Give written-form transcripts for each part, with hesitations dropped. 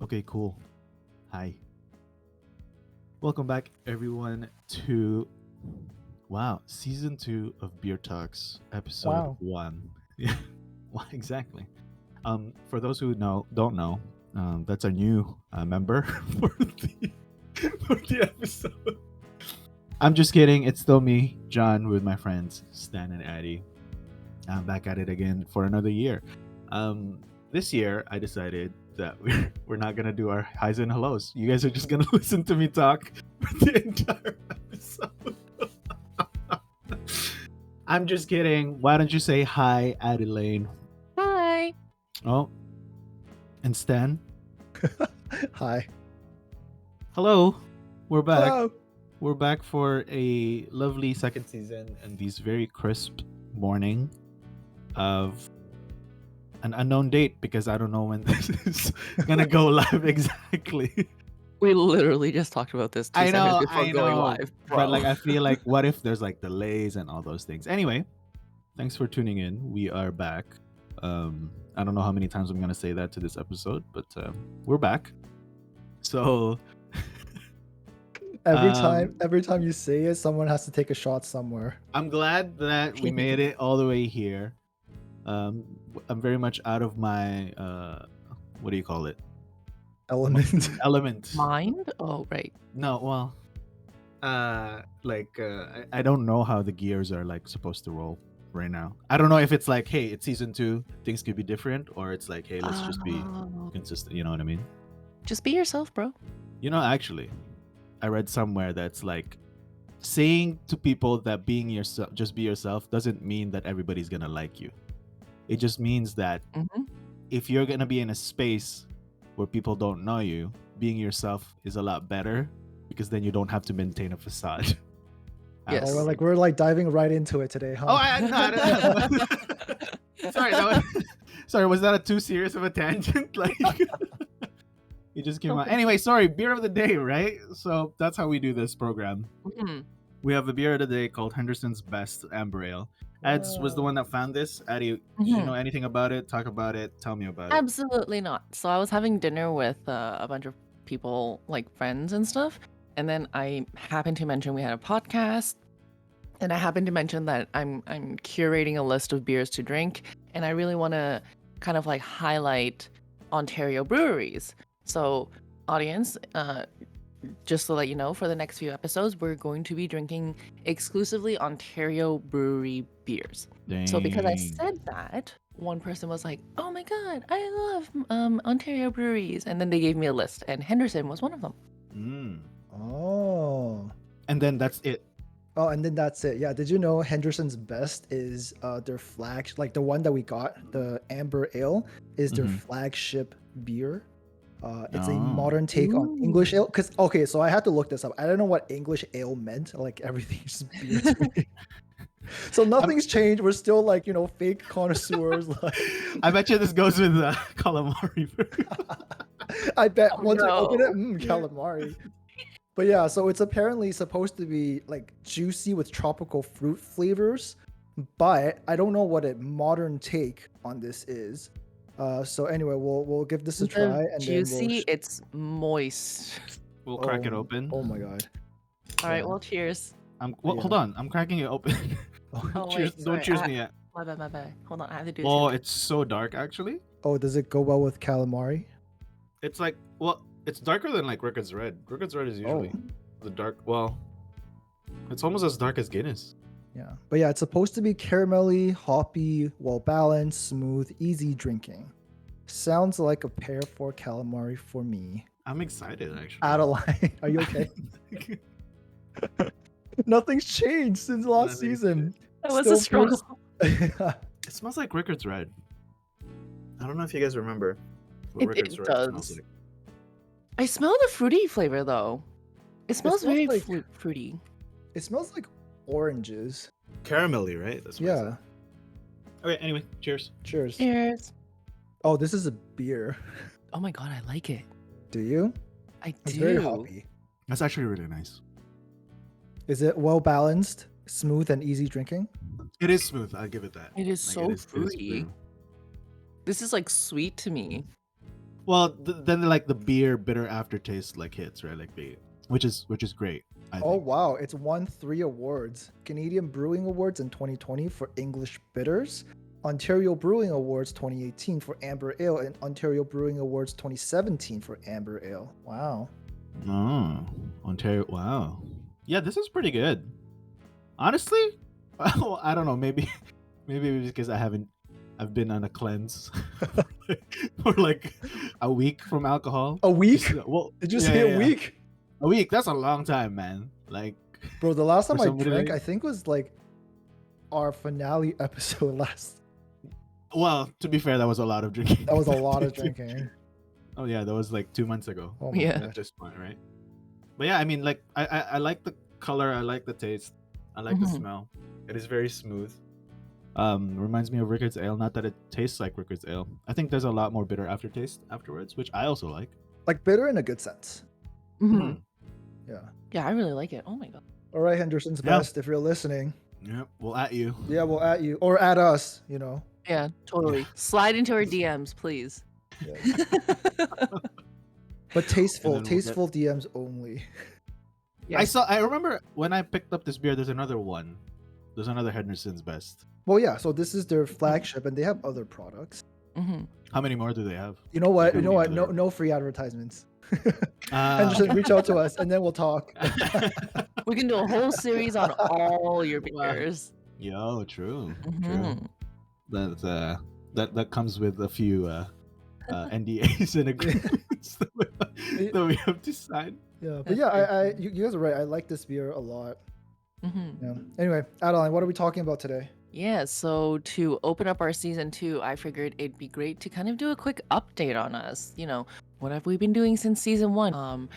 Okay, cool. Hi. Welcome back, everyone, to season 2 of Beer Talks, episode Wow. 1. Yeah, well, exactly. For those who don't know, that's a new member for the episode. I'm just kidding. It's still me, John, with my friends Stan and Addie. I'm back at it again for another year. This year, I decided that we're not gonna do our highs and hellos. You guys are just gonna listen to me talk for the entire episode. I'm just kidding. Why don't you say hi, Adeline? Hi. Oh, and Stan. Hi. Hello. We're back. Hello. We're back for a lovely second season and these very crisp morning of an unknown date because I don't know when this is gonna go live exactly. We literally just talked about this 2 seconds before I going know, live, bro. but like I feel like what if there's like delays and all those things. Anyway, thanks for tuning in. We are back. I don't know how many times I'm gonna say that to this episode, but we're back. So Every time you say it, someone has to take a shot somewhere. I'm glad that we made it all the way here. I'm very much out of my what do you call it? Element. Element. Mind? Oh, right. No, well, I don't know how the gears are like supposed to roll right now. I don't know if it's like, hey, it's season 2, things could be different, or it's like, hey, let's just be Oh. consistent. You know what I mean? Just be yourself, bro. You know, actually, I read somewhere that's like saying to people that being yourself, just be yourself, doesn't mean that everybody's gonna like you. It just means that Mm-hmm. if you're gonna be in a space where people don't know you, being yourself is a lot better because then you don't have to maintain a facade. Yes. Oh, we're like diving right into it today, huh? Oh, sorry, sorry. Was that a too serious of a tangent? Like, it just came out. Okay. Anyway, sorry. Beer of the day, right? So that's how we do this program. Mhm. We have a beer of the day called Henderson's Best Amber Ale. Ads was the one that found this. Addie, did you Mhm. know anything about it? Talk about it. Tell me about it. Absolutely not. So I was having dinner with a bunch of people, like friends and stuff, and then I happened to mention we had a podcast, and I happened to mention that I'm curating a list of beers to drink, and I really want to kind of like highlight Ontario breweries. So, audience, just to let you know, for the next few episodes, we're going to be drinking exclusively Ontario brewery beers. So because I Dang. said that, one person was like, "Oh my god, I love Ontario breweries," and then they gave me a list, and Henderson was one of them. Mm. Oh. And then that's it. Oh, and then that's it. Yeah. Did you know Henderson's Best is their flag, like the one that we got, the Amber Ale, is their Mhm. flagship beer. It's a Oh. modern take on Ooh. English ale. Cause okay, so I had to look this up. I don't know what English ale meant. Like everything's just beer to me. So nothing's changed. We're still like, fake connoisseurs. Like I bet you this goes with calamari. I bet Oh, once I open it, no. calamari. But yeah, so it's apparently supposed to be like juicy with tropical fruit flavors, but I don't know what a modern take on this is. So anyway, we'll give this a Instead try of and juicy, then we'll. it's moist. We'll crack it open. Oh my god. All right, Yeah. well, cheers. Hold Yeah. on. I'm cracking it open. Oh cheers. wait, Don't sorry. cheers me yet. My bad. Hold on, I have to do this. Oh, intro. it's so dark actually. Oh, does it go well with calamari? It's like, well, it's darker than like Rickard's Red. Rickard's Red is usually the dark. Well, it's almost as dark as Guinness. Yeah. But yeah, it's supposed to be caramelly, hoppy, well balanced, smooth, easy drinking. Sounds like a pair for calamari for me. I'm excited actually. Adeline, are you okay? Nothing's changed since last Nothing's season. That was a Still struggle. It smells like Rickard's Red. I don't know if you guys remember what It Rickard's Red does. smells like. I smell the fruity flavor though. It smells smells very like- fruity. It smells like oranges. Caramelly, right? That's what it Yeah. said. Okay. Anyway, cheers. Cheers. Cheers. Oh, this is a beer. Oh my god, I like it. Do you? I It's do. very hoppy. That's actually really nice. Is it well balanced, smooth, and easy drinking? It is smooth. I'll give it that. It is Like, so it is fruity. smooth. This is like sweet to me. Well, then like the beer bitter aftertaste like hits, right? Like which is great. I Oh think. wow, it's won 3 awards. Canadian Brewing Awards in 2020 for English bitters, Ontario Brewing Awards 2018 for Amber Ale, and Ontario Brewing Awards 2017 for Amber Ale. Wow. Oh, Ontario. Wow. Yeah, this is pretty good. Honestly, well, I don't know. Maybe because I've been on a cleanse for like a week from alcohol. A week? Well, Did you say a week? A week. That's a long time, man. Like, Bro, the last time for I somebody drank, to- I think was like our finale episode last. well, to be fair, that was a lot of drinking. That was a lot of drinking. Oh yeah, that was like 2 months ago. Oh my Yeah. At gosh. this point, right? But yeah, I mean, like, I like the color. I like the taste. I like the Mhm. smell. It is very smooth. Reminds me of Rickard's Ale. Not that it tastes like Rickard's Ale. I think there's a lot more bitter aftertaste afterwards, which I also like. Like bitter in a good sense. Mhm. Yeah. Yeah, I really like it. Oh my god. All right, Henderson's Yeah. best. If you're listening, Yep. Well, at you. yeah, we'll at you or at us. You know. Yeah, totally. Slide into our DMs, please. Yeah. But tasteful, And then we'll get- tasteful DMs only. Yeah. I remember when I picked up this beer. There's another one. There's another Henderson's Best. Well, yeah. So this is their flagship, and they have other products. hmm How many more do they have? You know what? Give You know me what? No, another- no free advertisements. Ah. Henderson, reach out to us, and then we'll talk. We can do a whole series on all your beers. Yo, true. True. Mhm. That comes with a few NDAs and agreements that we have to sign. Yeah, but That's yeah, true. you guys are right. I like this beer a lot. Mhm. Yeah. Anyway, Adeline, what are we talking about today? Yeah, so to open up our season 2, I figured it'd be great to kind of do a quick update on us. What have we been doing since season 1?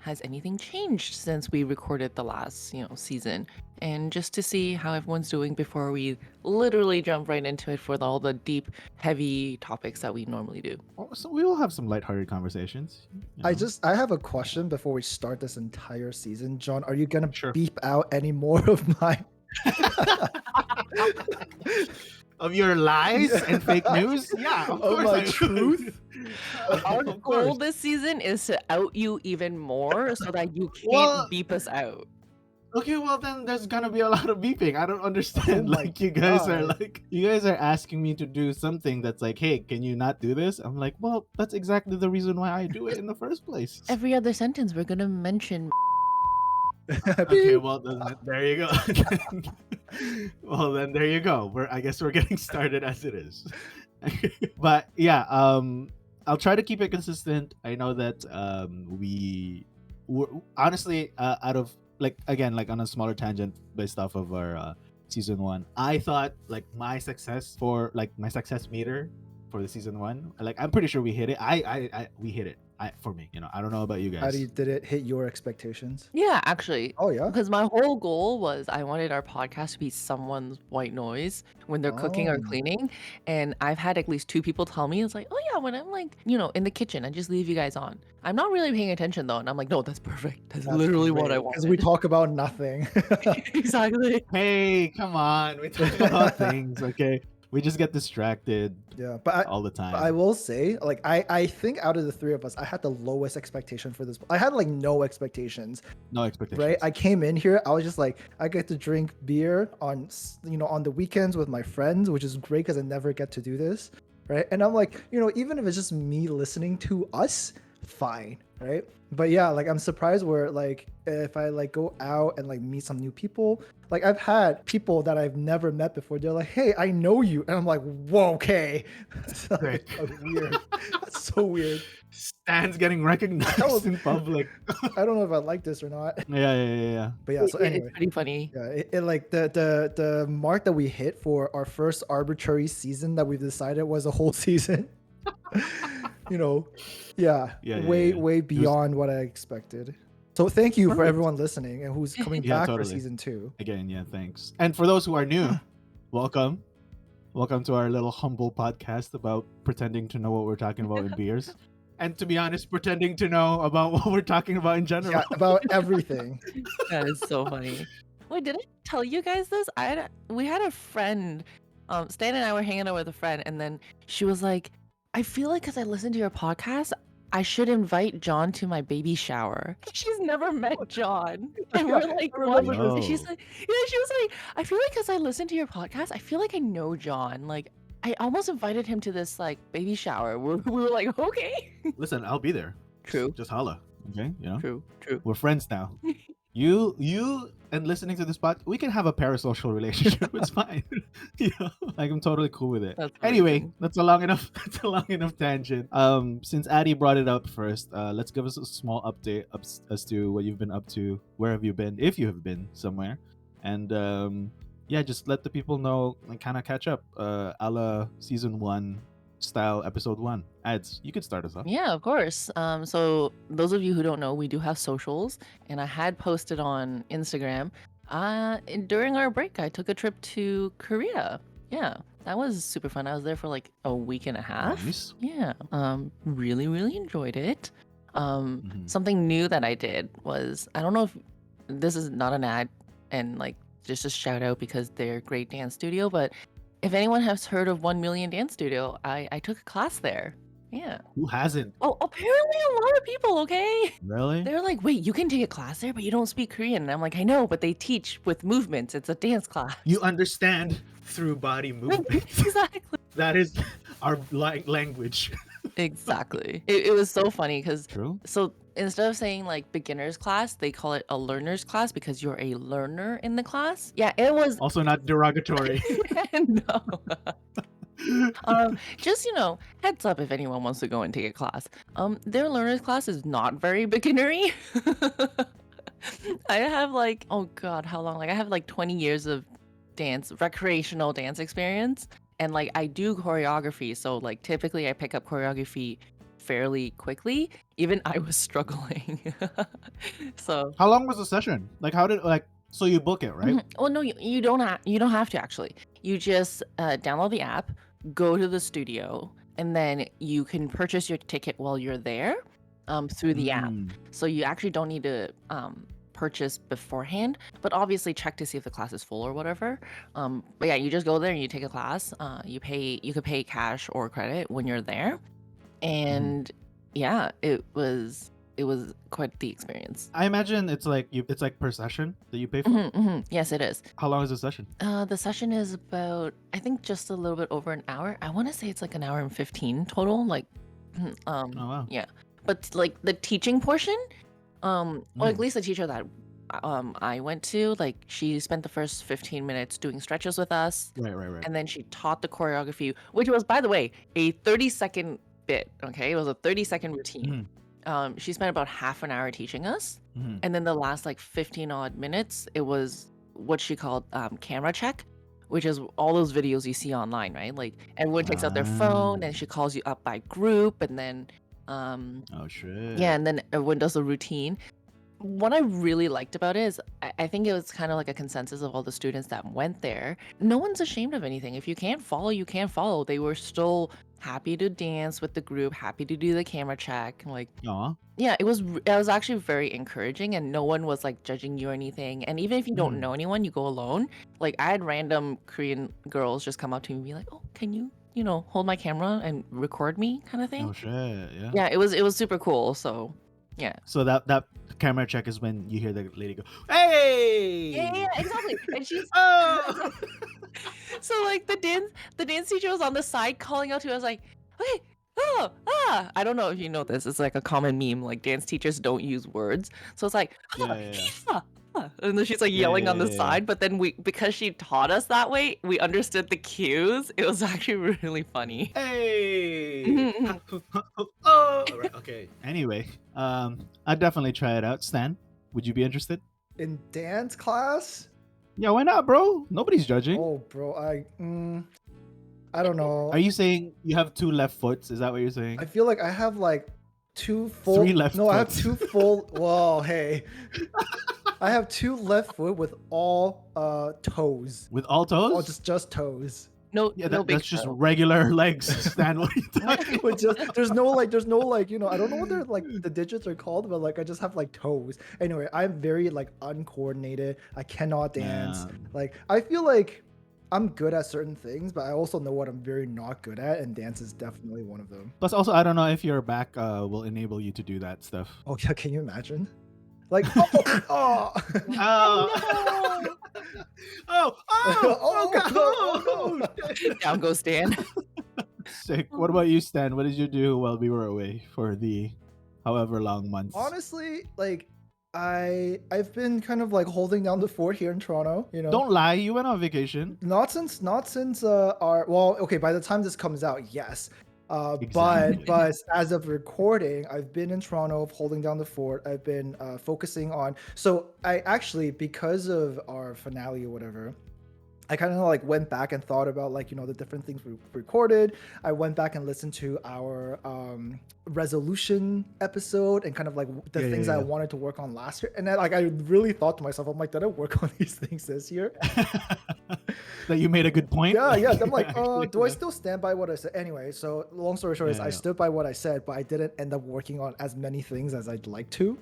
Has anything changed since we recorded the last, season? And just to see how everyone's doing before we literally jump right into it for all the deep, heavy topics that we normally do. Oh, so we will have some lighthearted conversations. you I know. have a question before we start this entire season. John, are you gonna Sure. beep out any more of my of your lies and fake news. Yeah, of Of course. my I will. truth? Our Of goal course. this season is to out you even more so that you can't Well- beep us out. Okay, well then there's gonna be a lot of beeping. I don't understand. Oh my Like you guys God. are asking me to do something that's like, hey, can you not do this? I'm like, well, that's exactly the reason why I do it in the first place. Every other sentence, we're gonna mention. Okay, Beep. well then there you go. Well then there you go. I guess we're getting started as it is. But yeah, I'll try to keep it consistent. I know that we were honestly out of like again like on a smaller tangent based off of our season 1. I thought like my success meter for the season 1, like I'm pretty sure we hit it. We hit it. For me, I don't know about you guys. Addie, did it hit your expectations? Yeah, actually. Oh yeah. Because my whole goal was I wanted our podcast to be someone's white noise when they're cooking or Oh. cleaning. And I've had at least 2 people tell me, it's like, oh yeah, when I'm like, in the kitchen, I just leave you guys on. I'm not really paying attention though. And I'm like, no, that's perfect. That's literally what I want. Because we talk about nothing. Exactly. Hey, come on. We talk about things, okay? We just get distracted Yeah, but all the time. I will say, like, I think out of the 3 of us, I had the lowest expectation for this. I had like no expectations, No expectations. right? I came in here, I was just like, I get to drink beer on, on the weekends with my friends, which is great because I never get to do this, right? And I'm like, even if it's just me listening to us, fine, right? But yeah, like I'm surprised where like if I like go out and like meet some new people, like I've had people that I've never met before. They're like, "Hey, I know you," and I'm like, "Whoa, okay." That's like, weird. That's so weird. Stan's getting recognized That was- in public. I don't know if I like this or not. Yeah. But yeah, so anyway. It's pretty funny. Yeah, it like the mark that we hit for our first arbitrary season that we've decided was a whole season. Yeah, Yeah, way yeah. way beyond what I expected. So thank you for Perfect. everyone listening and who's coming Yeah, back for totally. season 2. Again, yeah, thanks. And for those who are new, welcome. Welcome to our little humble podcast about pretending to know what we're talking about with beers. And to be honest, pretending to know about what we're talking about in general. Yeah, about everything. That is so funny. Wait, did I tell you guys this? We had a friend. Stan and I were hanging out with a friend, and then she was like, I feel like because I listen to your podcast, I should invite John to my baby shower. She's never met John. And Yeah, we're like, I what? remember this. And she's Yo. like, yeah, she was like, I feel like because I listen to your podcast, I feel like I know John. Like, I almost invited him to this like baby shower. We were like, okay. Listen, I'll be there. True, Just holla. Okay, you know? true. We're friends now. You and listening to this pod, we can have a parasocial relationship. It's fine. You know, like I'm totally cool with it. That's Anyway, amazing. that's a long enough. That's a long enough tangent. Since Addie brought it up first, let's give us a small update as to what you've been up to. Where have you been, if you have been somewhere, and yeah, just let the people know and kind of catch up. A la season 1 style, episode 1. Ads, you could start us off. Yeah, of course. So those of you who don't know, we do have socials, and I had posted on Instagram. During our break, I took a trip to Korea. Yeah, that was super fun. I was there for like a week and a half. Nice. Yeah. Really enjoyed it. Mhm. Something new that I did was, I don't know if this is not an ad and like just a shout out because they're a great dance studio, but if anyone has heard of 1 Million Dance Studio, I took a class there. Yeah. Who hasn't? Oh, apparently a lot of people, okay? Really? They're like, wait, you can take a class there, but you don't speak Korean. And I'm like, I know, but they teach with movements. It's a dance class. You understand through body movement. Exactly. That is our language. Exactly. It was so funny because True. so instead of saying like beginner's class, they call it a learner's class because you're a learner in the class. Yeah, it was. Also not derogatory. No. Just heads up if anyone wants to go and take a class. Their learner's class is not very beginnery. I have like, oh god, how long? Like I have like 20 years of recreational dance experience, and like I do choreography, so like typically I pick up choreography fairly quickly. Even I was struggling. So How long was the session? Like how did so you book it, right? well, no, you don't have to actually. You just download the app, go to the studio, and then you can purchase your ticket while you're there through the app. Mm. So you actually don't need to purchase beforehand, but obviously check to see if the class is full or whatever. But yeah, you just go there and you take a class. You could pay cash or credit when you're there, and yeah, it was quite the experience. I imagine it's like per session that you pay for. Yes, it is. How long is the session? The session is about, I think, just a little bit over an hour. I want to say it's like an hour and 15 total. Like, Oh wow. yeah. But like the teaching portion, or at least the teacher that I went to, like she spent the first 15 minutes doing stretches with us, Right. and then she taught the choreography, which was, by the way, a 30-second bit. Okay, it was a 30-second routine. She spent about half an hour teaching us, Mhm. and then the last like 15 odd minutes, it was what she called camera check, which is all those videos you see online, right? Like everyone takes out their phone and she calls you up by group, and then Oh shit. yeah, and then everyone does a routine. What I really liked about it is I think it was kind of like a consensus of all the students that went there. No one's ashamed of anything. If you can't follow, you can't follow. They were still happy to dance with the group, happy to do the camera check. Like, Aw. yeah, it was actually very encouraging, and no one was like judging you or anything. And even if you don't know anyone, you go alone. Like I had random Korean girls just come up to me and be like, "Oh, can you, hold my camera and record me," kind of thing. Oh shit. Yeah. Yeah, it was super cool. So, yeah. So that camera check is when you hear the lady go, "Hey!" Yeah, exactly. And she's Oh. so like the dance teacher was on the side calling out to us like, okay, I don't know if you know this. It's like a common meme. Like dance teachers don't use words, so it's like, Yeah. and then she's like yelling on the Yeah. side. But then because she taught us that way, we understood the cues. It was actually really funny. Hey. Mhm, Oh. Right, okay. Anyway, I'd definitely try it out. Stan, would you be interested? In dance class? Yeah, why not, bro? Nobody's judging. Oh, bro, I don't know. Are you saying you have 2 left foots? Is that what you're saying? I feel like I have like 2 full. 3 left No, I have foots. 2 full. Whoa, hey. I have 2 left foot with all toes. With all toes? Oh, just toes. No, yeah, no big that's just deal. regular legs, Stan. What are you talking With just there's no like I don't know what they're like the digits are called, but like I just have like toes. Anyway, I'm very like uncoordinated. I cannot dance. Yeah. Like I feel like I'm good at certain things, but I also know what I'm very not good at, and dance is definitely one of them. Plus, also, I don't know if your back will enable you to do that stuff. Oh yeah, can you imagine? Like, oh, oh, Oh, oh, oh, God. oh no. Down goes Stan. Sick. What about you, Stan? What did you do while we were away for the however long months? Honestly, like I've been kind of like holding down the fort here in Toronto, you know. Don't lie. You went on vacation. Not since our well, okay, by the time this comes out, yes. Exactly. But as of recording, I've been in Toronto holding down the fort. I've been focusing on, so I actually, because of our finale or whatever, I kind of like went back and thought about, like, you know, the different things we recorded. I went back and listened to our resolution episode and kind of like the things I wanted to work on last year. And then like I really thought to myself, I'm like, did I work on these things this year? That you made a good point. Yeah, yeah. I'm like, do I still stand by what I said? Anyway, so long story short is I stood by what I said, but I didn't end up working on as many things as I'd like to.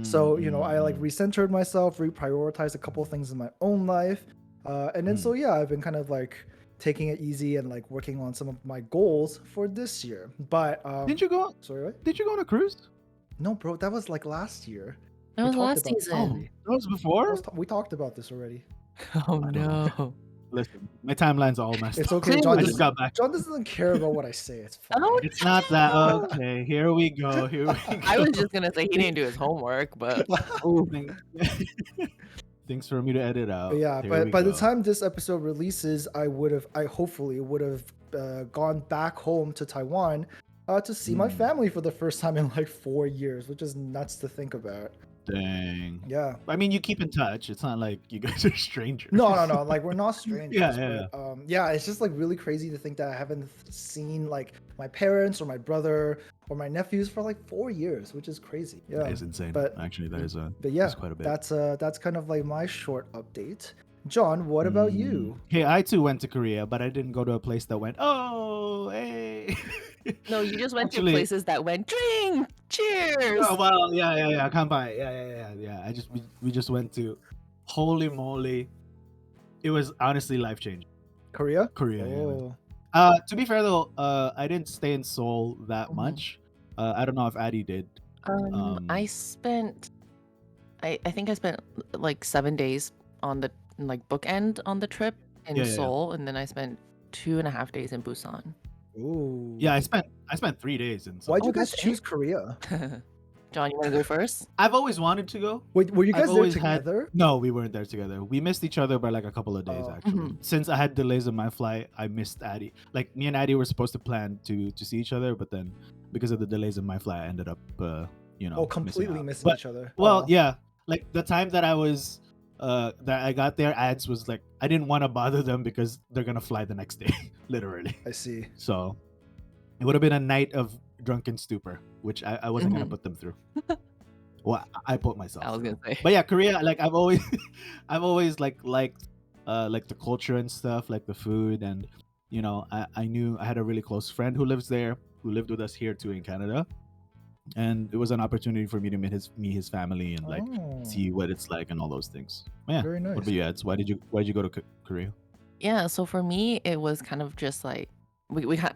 So, you know, I like recentered myself, reprioritized a couple of things in my own life. And then so yeah, I've been kind of like taking it easy and like working on some of my goals for this year. But Didn't you go? sorry, what? Did you go on a cruise? No, bro, that was like last year. That We was talked last about this season. already. That was before. We talked about this already. Oh I don't know. no. Listen, my timeline's all messed It's up. okay. John I just got back. John doesn't care about what I say. It's fine. Oh, It's not that. Okay, here we go. Here we go. I was just gonna say he didn't do his homework, but ooh. Things for me to edit out. But yeah, Here but we by the go. time this episode releases, I hopefully would have gone back home to Taiwan to see my family for the first time in like 4 years, which is nuts to think about. Dang. Yeah. I mean, you keep in touch. It's not like you guys are strangers. No. Like we're not strangers. Yeah. But, yeah, it's just like really crazy to think that I haven't seen like my parents or my brother or my nephews for like 4 years, which is crazy. Yeah. That is insane. But- Actually, that is But yeah, that's quite a bit. that's kind of like my short update. John, what about you? Hey, I too went to Korea, but I didn't go to a place that went, oh, hey. No, you just went Actually- to places that went drink, cheers. Oh, well, yeah. Kanpai. Yeah. We just went to, holy moly. It was honestly life-changing. Korea? Korea. Oh. Yeah. To be fair though, I didn't stay in Seoul that Mhm. much. I don't know if Addie did. I spent, I think I spent like 7 days on the like bookend on the trip in Yeah. Seoul, and then I spent 2.5 days in Busan. Ooh. Yeah, I spent 3 days in Seoul. Why'd you Oh, guys that's choose Korea? John, you want to go first? I've always wanted to go. Wait, were you I've guys there always had- together? No, we weren't there together. We missed each other by like a couple of days Oh. actually. Since I had delays on my flight, I missed Addie. Like me and Addie were supposed to plan to see each other, but then because of the delays in my flight, I ended up Completely missing But, each other. well, Oh. yeah. Like the time that I was that I got there, ads was like I didn't want to bother them because they're gonna fly the next day, literally. I see. So it would have been a night of drunken stupor, which I wasn't gonna Mhm. put them through. Well, I put myself. I was through. gonna say. But yeah, Korea, like I've always liked the culture and stuff, like the food, and I knew I had a really close friend who lives there, who lived with us here too in Canada, and it was an opportunity for me to meet his family and like Oh, see what it's like and all those things. Yeah. very nice. What about you, Eds? Why did you go to Korea? Yeah, so for me, it was kind of just like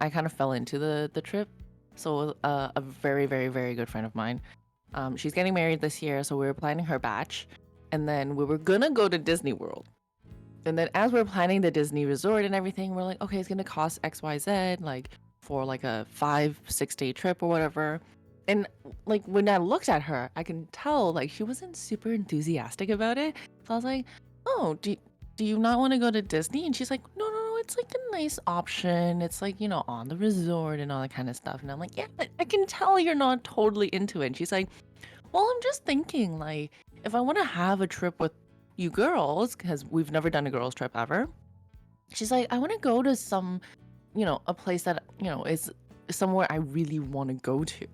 I kind of fell into the trip. So a very, very, very good friend of mine, she's getting married this year, so we were planning her batch, and then we were gonna go to Disney World. And then as we're planning the Disney resort and everything, we're like, okay, it's gonna cost XYZ, like for like a 5-6 day trip or whatever. And like when I looked at her, I can tell like she wasn't super enthusiastic about it. So I was like, oh, do you not want to go to Disney? And she's like, no, it's like a nice option. It's like, on the resort and all that kind of stuff. And I'm like, yeah, but I can tell you're not totally into it. And she's like, well, I'm just thinking like if I want to have a trip with you girls, because we've never done a girls trip ever. She's like, I want to go to some, a place that, is somewhere I really want to go to.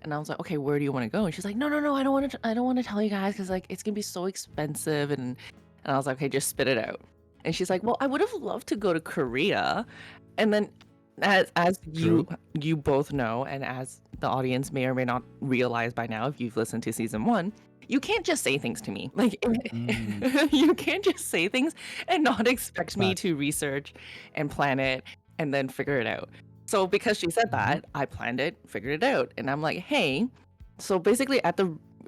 And I was like, okay, where do you want to go? And she's like, no, I don't want to tell you guys because like it's gonna be so expensive. And I was like, okay, just spit it out. And she's like, well, I would have loved to go to Korea. And then as you both know, and as the audience may or may not realize by now, if you've listened to season 1, you can't just say things to me. Like Mm. you can't just say things and not expect me Fact. to research and plan it and then figure it out. So because she said Mhm. that, I planned it, figured it out, and I'm like, hey. So basically,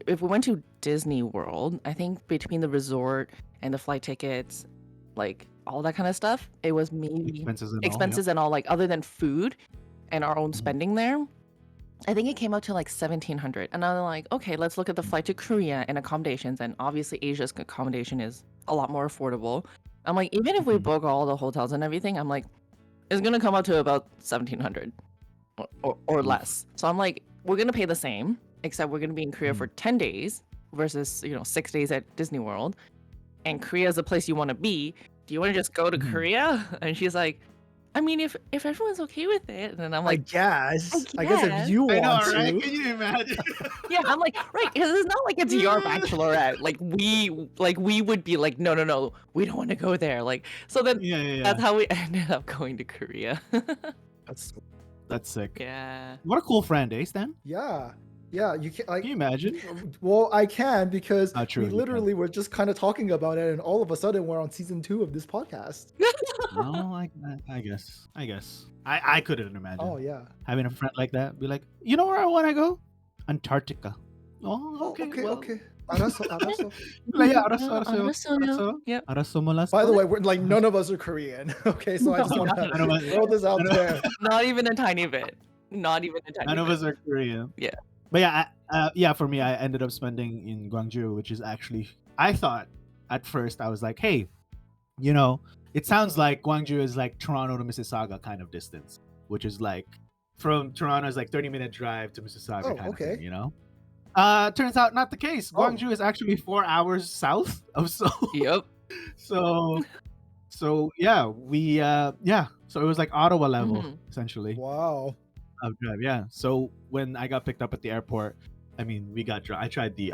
if we went to Disney World, I think between the resort and the flight tickets, like all that kind of stuff, it was maybe Expenses and all. Yep. expenses and all, like other than food and our own Mhm. spending there. I think it came out to like 1,700, and I'm like, okay, let's look at the flight to Korea and accommodations, and obviously Asia's accommodation is a lot more affordable. I'm like, even if we Mhm. book all the hotels and everything, I'm like, it's gonna come out to about 1,700 or Oof. less. So I'm like, we're gonna pay the same, except we're gonna be in Korea Mhm. for 10 days versus 6 days at Disney World. And Korea is the place you want to be. Do you want to just go to Mhm. Korea? And she's like, I mean, if everyone's okay with it, and then I'm I like, guess. I I guess if guess. you I know, want right? to. Can you imagine? Yeah, I'm like, right, because it's not like it's your bachelorette. Like we would be like, no, we don't want to go there. Like, so then Yeah. that's how we ended up going to Korea. That's That's sick. Yeah. What a cool friend, eh, Stan? yeah. You can Can you imagine? Well, I can because True, we you can. literally were just kind of talking about it, and all of a sudden we're on season 2 of this podcast. No, I guess. I couldn't imagine Oh yeah. having a friend like that. Be like, you know where I want to go? Antarctica. Oh, Oh, okay. okay, Well, okay. 알았어. like, yeah, 알았어. Alriso mo last By the time. way, we're like none of us are Korean. Okay, so I just No, want none to of us. throw this out None of- there. Not even a tiny bit. Not even a tiny None of bit. us are Korean. Yeah. But yeah, for me, I ended up spending in Gwangju, which is actually, I thought at first, I was like, hey, it sounds like Gwangju is like Toronto to Mississauga kind of distance, which is like from Toronto is like 30-minute drive to Mississauga Oh, kind okay. of thing, Turns out not the case. Oh. Gwangju is actually 4 hours south of Seoul. Yep. So yeah, so it was like Ottawa level Mhm. essentially Wow. of drive. Yeah. So when I got picked up at the airport, I mean, I tried the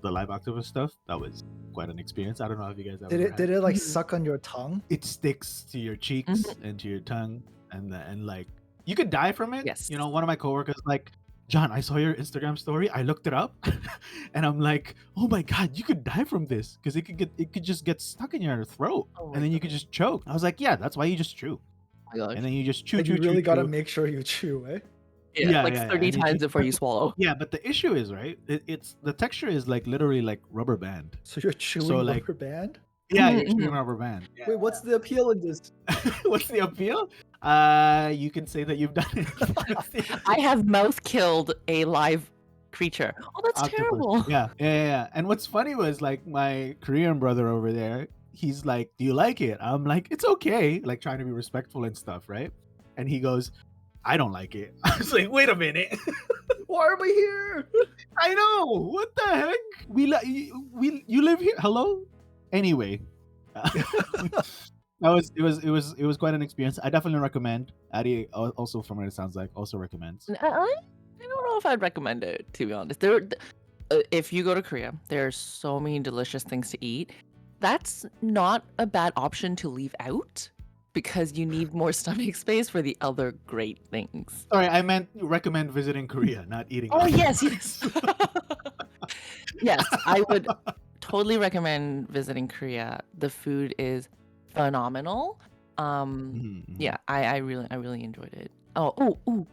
live octopus stuff. That was quite an experience. I don't know if you guys ever Did it like Mhm. suck on your tongue? it sticks to your cheeks and to your tongue, and like you could die from it. Yes. One of my coworkers like, John, I saw your Instagram story. I looked it up, and I'm like, oh my god, you could die from this because it could just get stuck in your throat, Oh my and then you could just choke. I was like, yeah, that's why you just chew, my gosh. and then you just chew, Like chew, you really chew, gotta chew. make sure you chew, eh? Yeah, like yeah, 30 and you times just- before you swallow. Yeah, but the issue is, right? It's the texture is like literally like rubber band. So you're chewing like- rubber band? Yeah, Mhm, you're chewing mhm. rubber band. Yeah. Wait, what's the appeal in this? What's the appeal? You can say that you've done it. I have mouth killed a live creature. Oh, that's Octopus. terrible. Yeah. And what's funny was like my Korean brother over there, he's like, do you like it? I'm like, it's okay. Like trying to be respectful and stuff, right? And he goes, I don't like it. I was like, wait a minute. Why are we here? I know. What the heck? You live here? Hello? Anyway. It was quite an experience. I definitely recommend. Addie also, from what it sounds like, also recommends. I don't know if I'd recommend it, to be honest. If you go to Korea, there are so many delicious things to eat. That's not a bad option to leave out because you need more stomach space for the other great things. Sorry, I meant recommend visiting Korea, not eating. Oh, octopus. yes. Yes, I would totally recommend visiting Korea. The food is phenomenal. Mhm. Yeah, I really enjoyed it. Oh, Uh,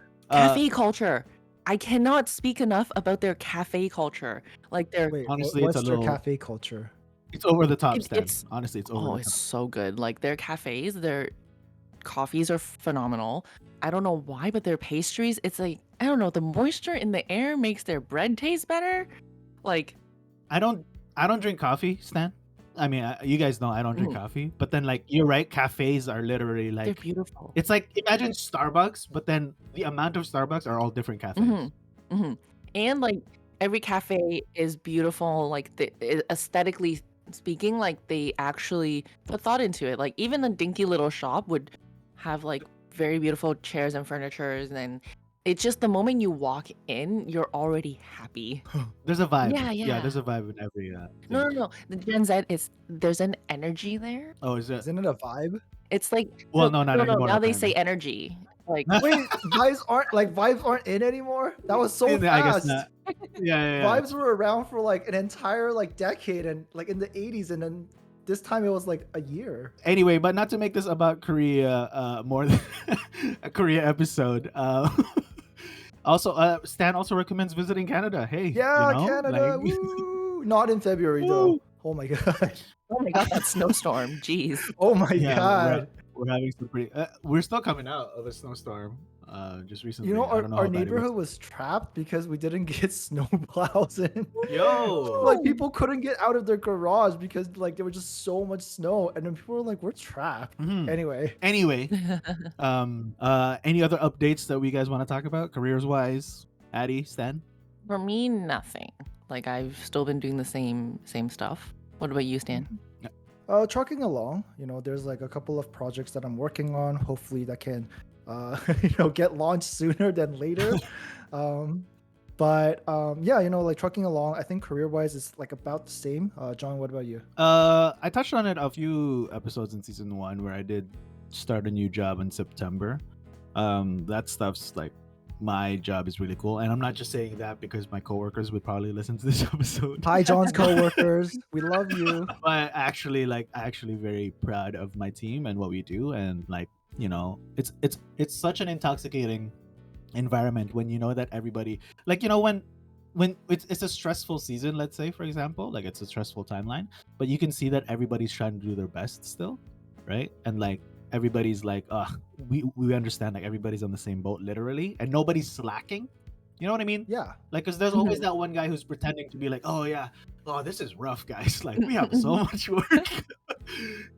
cafe culture. I cannot speak enough about their cafe culture. Like their Wait, Honestly, what's it's a their little- cafe culture? It's over the top, It- Stan. it's- Honestly, it's over oh, the it's top. so good. Like their cafes, their coffees are phenomenal. I don't know why, but their pastries, it's like I don't know, the moisture in the air makes their bread taste better. Like I don't drink coffee, Stan. I mean, you guys know I don't drink coffee, but then like you're right, cafes are literally they're like beautiful. it's like imagine Starbucks, but then the amount of Starbucks are all different cafes. And like every cafe is beautiful. Like aesthetically speaking, like they actually put thought into it. Like even the dinky little shop would have like very beautiful chairs and furnitures, and it's just the moment you walk in, you're already happy. There's a vibe. Yeah. There's a vibe in every. No. The Gen Z there's an energy there. Oh, is that? Isn't it a vibe? It's like Well, no, not anymore, Now they apparently. say energy. Like Wait, vibes aren't in anymore? That was so I guess fast. not. Yeah. Vibes were around for like an entire like decade and like in the 80s, and then this time it was like a year. Anyway, but not to make this about Korea more than a Korea episode. Also, Stan also recommends visiting Canada. Hey, Yeah, Canada. like, Woo! Not in February Woo! though. Oh my god. Oh my god, that snowstorm. Jeez. Oh my yeah, god. we're having some pretty. We're still coming out of a snowstorm. Just recently. You know, I don't know our how bad it neighborhood was trapped because we didn't get snow plows in. Yo, Like people couldn't get out of their garage because like there was just so much snow, and then people were like, "We're trapped." Mhm. Anyway, Anyway, any other updates that we guys want to talk about, careers wise? Addie, Stan. For me, nothing. Like I've still been doing the same stuff. What about you, Stan? trucking along. You know, there's like a couple of projects that I'm working on. Hopefully, that can, get launched sooner than later. Yeah, like trucking along. I think career-wise, it's like about the same. John, what about you? I touched on it a few episodes in season 1 where I did start a new job in September. That stuff's like, my job is really cool, and I'm not just saying that because my coworkers would probably listen to this episode. Hi, John's coworkers. We love you. But actually very proud of my team and what we do, and like, it's such an intoxicating environment when you know that everybody, like, when it's a stressful season, let's say, for example, like it's a stressful timeline, but you can see that everybody's trying to do their best still, right? And like everybody's like, we understand, like everybody's on the same boat literally, and nobody's slacking. You know what I mean? Yeah. Like, because there's always that one guy who's pretending to be like, oh yeah, oh this is rough, guys, like we have so much work.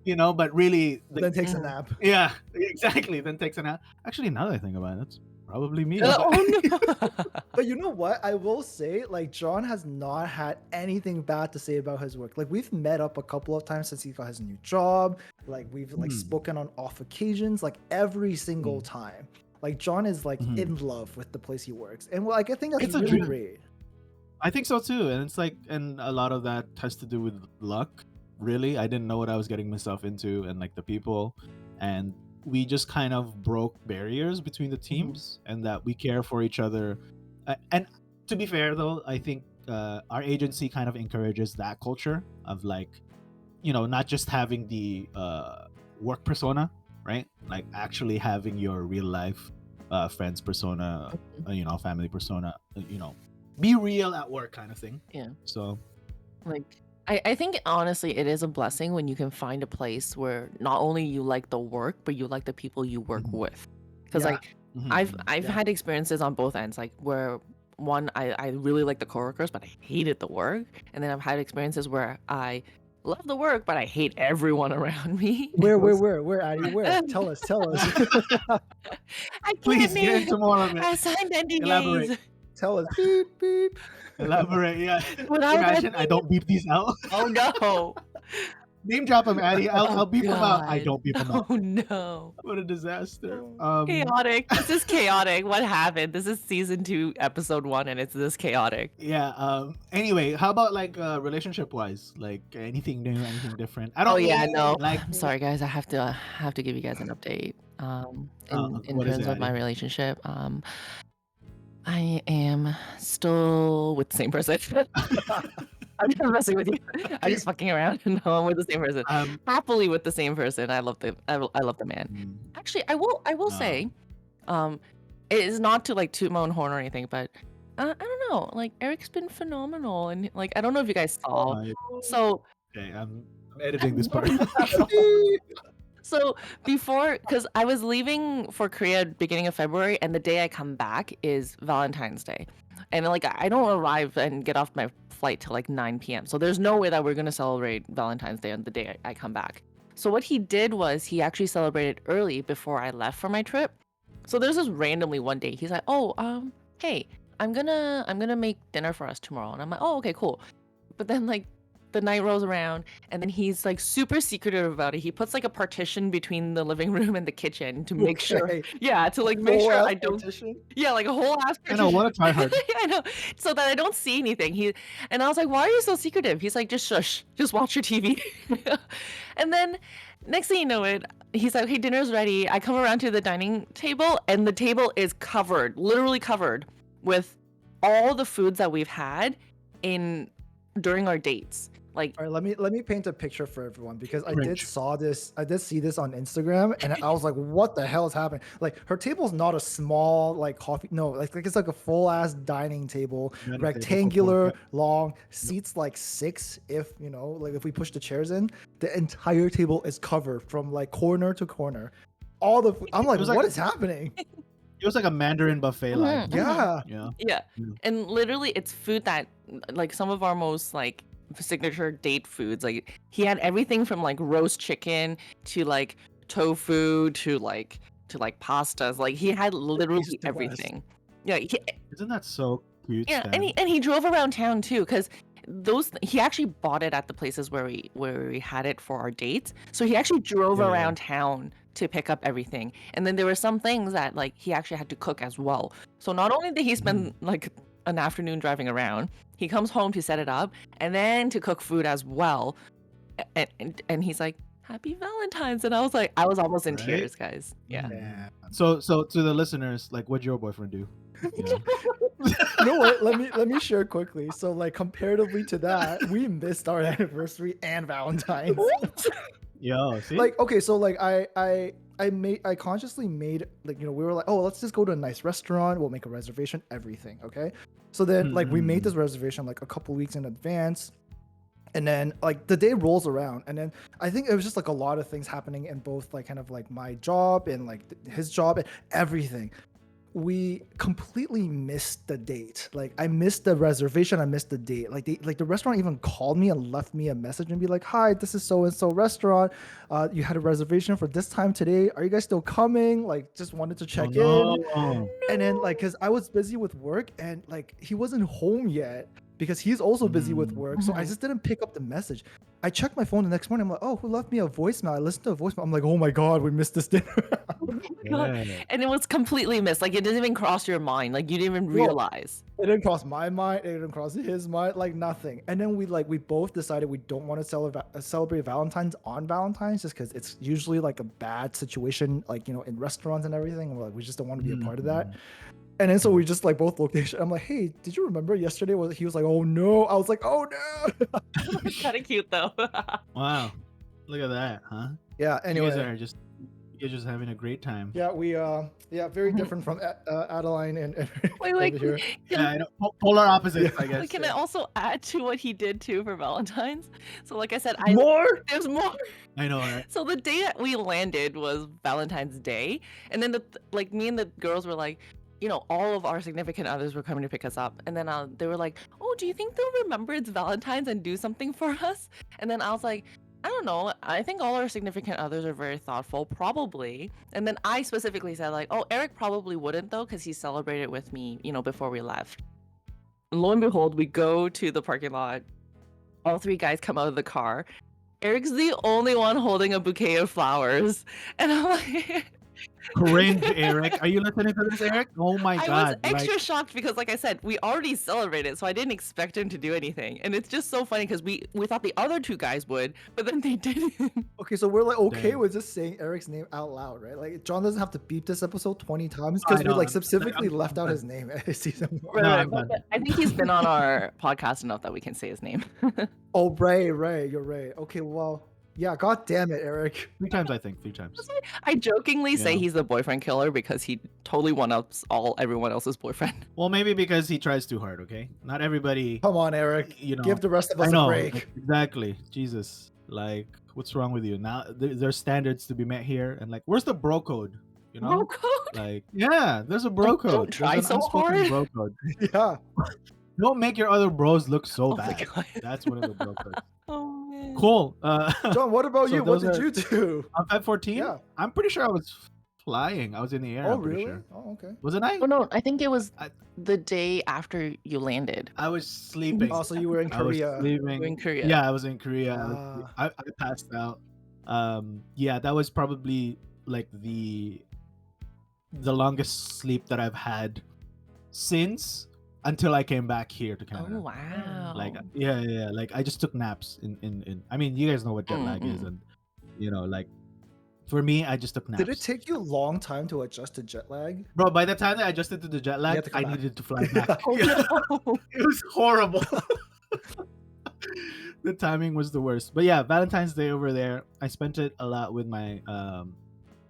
But really Then takes a nap. yeah, exactly, then takes a nap. Actually, now that I think about it, that's probably me. Oh no. But you know what? I will say, like, John has not had anything bad to say about his work. Like, we've met up a couple of times since he got his new job. Like, we've like spoken on off occasions, like every single time. Like, John is like in love with the place he works, and like I think that's It's a really dream. great. I think so too, and it's like, and a lot of that has to do with luck. Really, I didn't know what I was getting myself into, and like the people, and we just kind of broke barriers between the teams, and that we care for each other. And to be fair, though, I think our agency kind of encourages that culture of like, not just having the work persona, right? Like actually having your real life friends persona, family persona, be real at work kind of thing. Yeah. So, Like I think honestly it is a blessing when you can find a place where not only you like the work, but you like the people you work with. Because Yeah. like I've Yeah. had experiences on both ends, like where one I really like the coworkers, but I hated the work, and then I've had experiences where I love the work, but I hate everyone around me. Where, Addie? Where? Tell us. I can't please get name. into more of I it. signed NDAs. Elaborate. Tell us. Beep beep. Elaborate. Yeah. When I was at- Imagine I don't beep these out. Oh no. Name drop them, Addie. I'll beep them out. I God. don't beep them out. Oh no. What a disaster. Chaotic. This is chaotic. What happened? This is season 2, episode 1, and it's this chaotic. Yeah. Anyway, how about like relationship wise? Like anything new, anything different? I don't. Oh yeah, no. Like, I'm sorry, guys. I have to give you guys an update. In what is terms it, of my Addie? relationship, I am still with the same person. I'm just messing with you. I'm just fucking around. No, I'm with the same person. Happily with the same person. I love the man. Actually, I will say, it is not to like toot my own horn or anything, but I don't know. Like Eric's been phenomenal, and like I don't know if you guys saw. So Okay, I'm editing this part. So before, because I was leaving for Korea beginning of February, and the day I come back is Valentine's Day, and like I don't arrive and get off my flight till like 9 p.m. So there's no way that we're gonna celebrate Valentine's Day on the day I come back. So what he did was he actually celebrated early before I left for my trip. So there's this randomly one day he's like, oh, hey, I'm gonna make dinner for us tomorrow, and I'm like, oh, okay, cool. But then like the night rolls around, and then he's like super secretive about it. He puts like a partition between the living room and the kitchen to make sure, to like make sure I don't, like a whole ass partition. I know, what a tryhard. I know, so that I don't see anything. And I was like, why are you so secretive? He's like, just shush, just watch your TV. And then next thing you know it, he's like, okay, dinner's ready. I come around to the dining table, and the table is covered, literally covered with all the foods that we've had during our dates. Like, All right, let me paint a picture for everyone because I did Cringe. see this on Instagram and I was like, what the hell is happening? Like her table's not a small like coffee, no, like it's like a full ass dining table, Dining table for four. rectangular, Yep. long, seats like 6 if you know, like if we push the chairs in, the entire table is covered from like corner to corner. All the I'm like, was like what a- is happening? It was like a Mandarin buffet line. Mhm. Yeah. Yeah. yeah. Yeah. And literally it's food that like some of our most like signature date foods. Like he had everything from like roast chicken to like tofu to like pastas. Like he had literally East to west. everything. Yeah, Isn't that so cute? yeah, Stan? and he drove around town too, because he actually bought it at the places where we had it for our dates. So he actually drove Yeah, yeah, around town to pick up everything. And then there were some things that like he actually had to cook as well. So not only did he spend like an afternoon driving around, he comes home to set it up and then to cook food as well. And he's like, "Happy Valentine's," and I was almost in Right? tears, guys. Yeah. Yeah. So to the listeners, like, what'd your boyfriend do? You know? You know what? Let me share quickly. So like comparatively to that, we missed our anniversary and Valentine's. Yo, see? Like okay, so like I consciously made like you know we were like, oh, let's just go to a nice restaurant, we'll make a reservation, everything, okay? So then like we made this reservation like a couple weeks in advance. And then like the day rolls around and then I think it was just like a lot of things happening in both like kind of like my job and like his job and everything. We completely missed the date. Like I missed the reservation, I missed the date. Like the restaurant even called me and left me a message and be like, "Hi, this is so and so restaurant. You had a reservation for this time today. Are you guys still coming? Like just wanted to check in." no. And then like cuz I was busy with work and like he wasn't home yet because he's also busy with work. So I just didn't pick up the message. I checked my phone the next morning. I'm like, "Oh, who left me a voicemail?" I listened to a voicemail. I'm like, "Oh my god, we missed this dinner." Oh my God. Yeah. And it was completely missed. Like it didn't even cross your mind. Like you didn't even Well, realize. It didn't cross my mind. It didn't cross his mind. Like nothing. And then we both decided we don't want to celebrate Valentine's on Valentine's just because it's usually like a bad situation, like you know, in restaurants and everything. And we're like, we just don't want to be a part of that. And then so we just like both looked at each other. I'm like, "Hey, did you remember yesterday?" He was like, "Oh no." I was like, "Oh no." Kind of cute though. Wow. Look at that, huh? Yeah. You guys Anyway. are just you're just having a great time. Yeah, very different from Adeline and Wait, over here. Yeah, I know. Polar opposites, I But guess. can I also add to what he did too for Valentine's? So like I said, More? there's more. I know, right? So the day that we landed was Valentine's Day, and then like me and the girls were like, you know, all of our significant others were coming to pick us up, and then they were like, "Oh, do you think they'll remember it's Valentine's and do something for us?" And then I was like, "I don't know. I think all our significant others are very thoughtful, probably." And then I specifically said like, "Oh, Eric probably wouldn't though, because he celebrated with me, you know, before we left." And lo and behold, we go to the parking lot. All three guys come out of the car. Eric's the only one holding a bouquet of flowers, and I'm like. Cringe, Eric. Are you listening to this, Eric? Oh my I was god. extra Like, shocked because, like I said, we already celebrated, so I didn't expect him to do anything. And it's just so funny because we thought the other two guys would, but then they didn't. Okay, so we're like okay Damn. with just saying Eric's name out loud, right? Like John doesn't have to beep this episode 20 times I because we know, like I'm- specifically I'm- left out I'm- his name at season 1. No, Right, I'm done. but I think he's been on our podcast enough that we can say his name. Oh, right, you're right. Okay, well, yeah, god damn it, Eric. 3 times, I think. 3 times. I jokingly say Yeah. he's the boyfriend killer because he totally one-ups everyone else's boyfriend. Well, maybe because he tries too hard, okay? Not everybody, Come on, Eric. you know. Give the rest of I us know. a break. like, exactly. Jesus. Like, what's wrong with you? Now, there's standards to be met here. And, like, where's the bro code? You know? Bro code? Like, yeah, there's a bro Like, code. don't There's try an so unspoken hard. bro code. Yeah. Don't make your other bros look so Oh my bad. God. That's one of the bro codes. Oh man. Cool. John, what about So you? What those did you do? on Feb 14? Yeah. I'm pretty sure I was flying. I was in the air. Oh, I'm pretty really? sure. Oh, okay. Wasn't I? Oh no, I think it was I- the day after you landed. I was sleeping. Oh, so you were in I was Korea. sleeping. You're in Korea. Yeah, I was in Korea. Ah. I passed out. Yeah, that was probably like the longest sleep that I've had since until I came back here to Canada. Oh wow. Like yeah. Like I just took naps in I mean, you guys know what jet lag is, Mm-mm. and you know, like For me, I just took naps. Did it take you a long time to adjust to jet lag? Bro, by the time that I adjusted to the jet had lag, to come I back. needed to fly back. Oh no. It was horrible. The timing was the worst. But yeah, Valentine's Day over there, I spent it a lot with my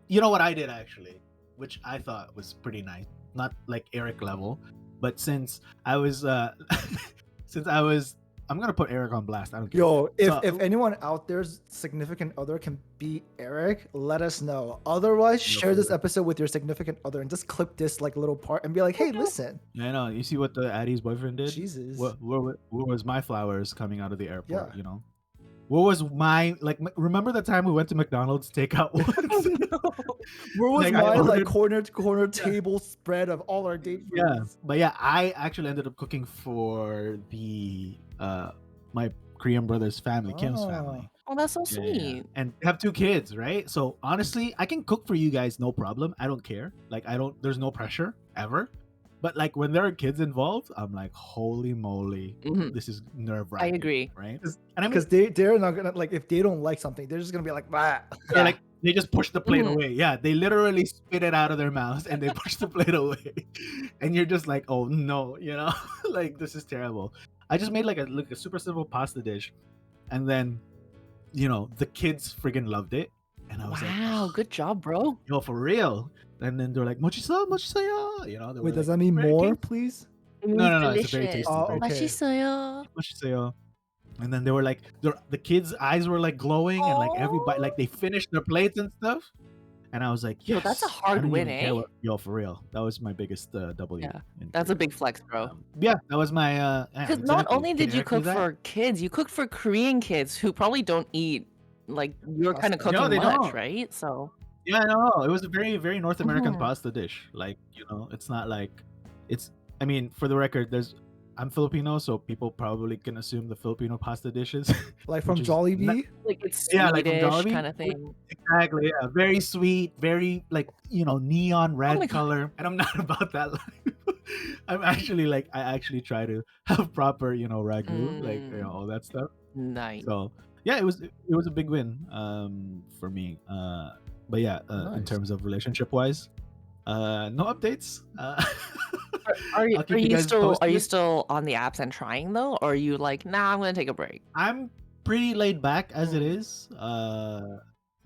you know what I did actually, which I thought was pretty nice. Not like Eric level, but since I was I'm gonna put Eric on blast. I don't care. Yo, if So- anyone out there's significant other can beat Eric, let us know. Otherwise, No, share for this real. episode with your significant other and just clip this like little part and be like, hey, listen. I know. You see what the Addie's boyfriend did? Jesus. What was my flowers coming out of the airport? Yeah. You know, what was my like? Remember the time we went to McDonald's takeout once? Where was Like, I my like ordered- corner table spread of all our date Yeah, foods? but yeah, I actually ended up cooking for the my Korean brother's family, Kim's Ah. family. Oh, that's so Yeah, sweet. yeah, yeah. And they have 2 kids, right? So honestly, I can cook for you guys, no problem. I don't care. Like there's no pressure ever. But like when there are kids involved, I'm like, holy moly, Mhm. this is nerve I wracking. agree. Right? And I mean, Because they're not gonna like if they don't like something, they're just gonna be like, bah. they're like they just push the plate Mhm. away. Yeah, they literally spit it out of their mouths and they push the plate away. And you're just like, oh no, you know, like this is terrible. I just made like a super simple pasta dish, and then, you know, the kids friggin' loved it, and I was like, Wow, good job, bro. yo, for real. And then they're like, mochi-san, mochi-san, you know. They were Wait, does like, that mean very more, tasty. please? No, it's very tasty. Oh, very okay. 맛있어요. mochi-san. And then they were like, the kids' eyes were like glowing, and like everybody, like they finished their plates and stuff. And I was like, Yo, that's a yes, hard I don't win, even care eh? yo, for real. That was my biggest W. Yeah, in That's a Korea. big flex, bro. Yeah, that was my. Yeah, Because not exactly. only Can did you Eric do cook that? for kids, you cooked for Korean kids who probably don't eat like your kind of Pasta. No, cooking they much, don't. right? So Yeah, no, it was a very, very North American Mhm. pasta dish. Like, you know, it's not like it's. I mean, for the record, I'm Filipino, so people probably can assume the Filipino pasta dishes. Like from Which is Jollibee? like it's Yeah, like from Swedish Jollibee? kind of thing. Exactly. Yeah, very sweet, very like, you know, neon red my God. color. And I'm not about that life. I'm actually like I actually try to have proper, you know, ragu, like you know, all that stuff. Nice. So yeah, it was a big win for me. But yeah, in Nice. terms of relationship wise, no updates. Are you I'll keep you guys still posted. on the apps and trying though, or are you like, nah, I'm gonna take a break? I'm pretty laid back as it Mm. is.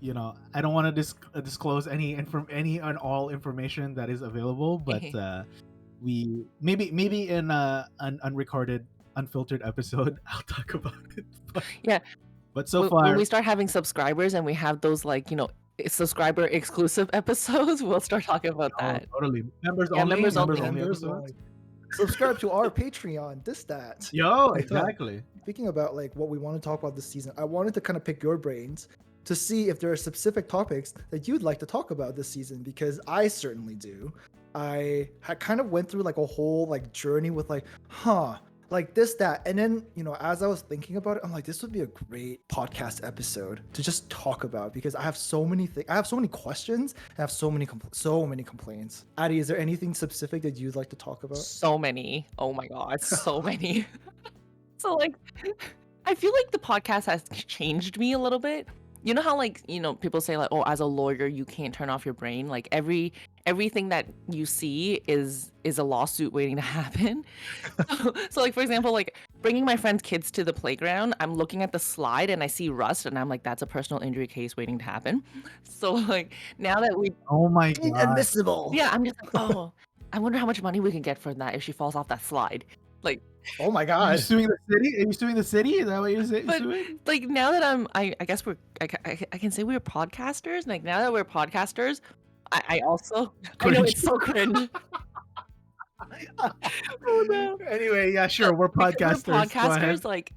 You know, I don't want to disclose any and all information that is available, but we maybe in an unrecorded, unfiltered episode, I'll talk about it. But, Yeah. But so when far, we start having subscribers and we have those like subscriber exclusive episodes, we'll start talking about oh, that. totally members Yeah, only, members only. Members episodes. only. Subscribe to our Patreon. That. Yo, I thought- exactly. Speaking about like what we want to talk about this season, I wanted to kind of pick your brains to see if there are specific topics that you'd like to talk about this season, because I certainly do. I had kind of went through like a whole like journey with like, like this, that. And then, you know, as I was thinking about it, I'm like, this would be a great podcast episode to just talk about, because I have so many things. I have so many questions. I have so many complaints. Addie, is there anything specific that you'd like to talk about? So many. Oh my god, so many. So like I feel like the podcast has changed me a little bit. You know how like, people say like, oh, as a lawyer you can't turn off your brain. Like everything that you see is a lawsuit waiting to happen. So like for example, like bringing my friend's kids to the playground, I'm looking at the slide and I see rust and I'm like, that's a personal injury case waiting to happen. So like now that we Oh my god. Inadmissible. yeah, I'm just like, oh, I wonder how much money we can get for that if she falls off that slide. Like Oh my Are you god. suing the city? Are you suing the city? Is that what you're saying? But- Suing? like now that I guess I can say we're podcasters. Like now that we're podcasters, I also I know it's so cringe. Oh no. Anyway, yeah, sure. We're Because podcasters. we're Go ahead. podcasters, like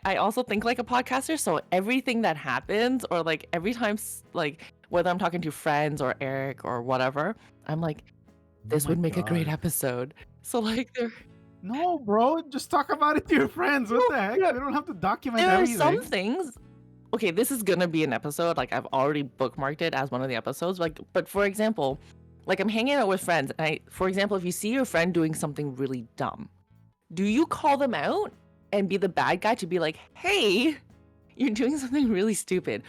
I also think like a podcaster. So everything that happens, or like every time, like whether I'm talking to friends or Eric or whatever, I'm like, this Oh would my make a great God. episode. So like No, bro. Just talk about it to your friends. What the heck? yeah. We don't have to document there are everything. some things. Okay, this is gonna be an episode. Like I've already bookmarked it as one of the episodes. Like, but for example, like I'm hanging out with friends, and for example, if you see your friend doing something really dumb, do you call them out and be the bad guy to be like, "Hey, you're doing something really stupid,"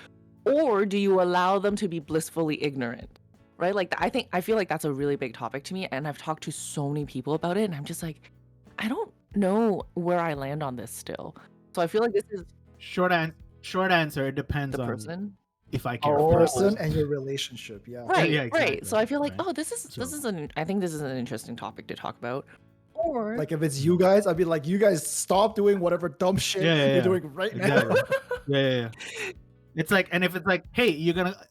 or do you allow them to be blissfully ignorant? Right? Like I feel like that's a really big topic to me, and I've talked to so many people about it, and I'm just like, I don't know where I land on this still. So I feel like this is Short answer. It depends the on person. if I care The for person it. and your relationship. Yeah. Right, Yeah, right. So I feel like, right. oh, this is So- I think this is an interesting topic to talk about. Or Like if it's you guys, I'd be like, you guys stop doing whatever dumb shit Yeah. you're doing right Exactly. now. Yeah. It's like, and if it's like, hey,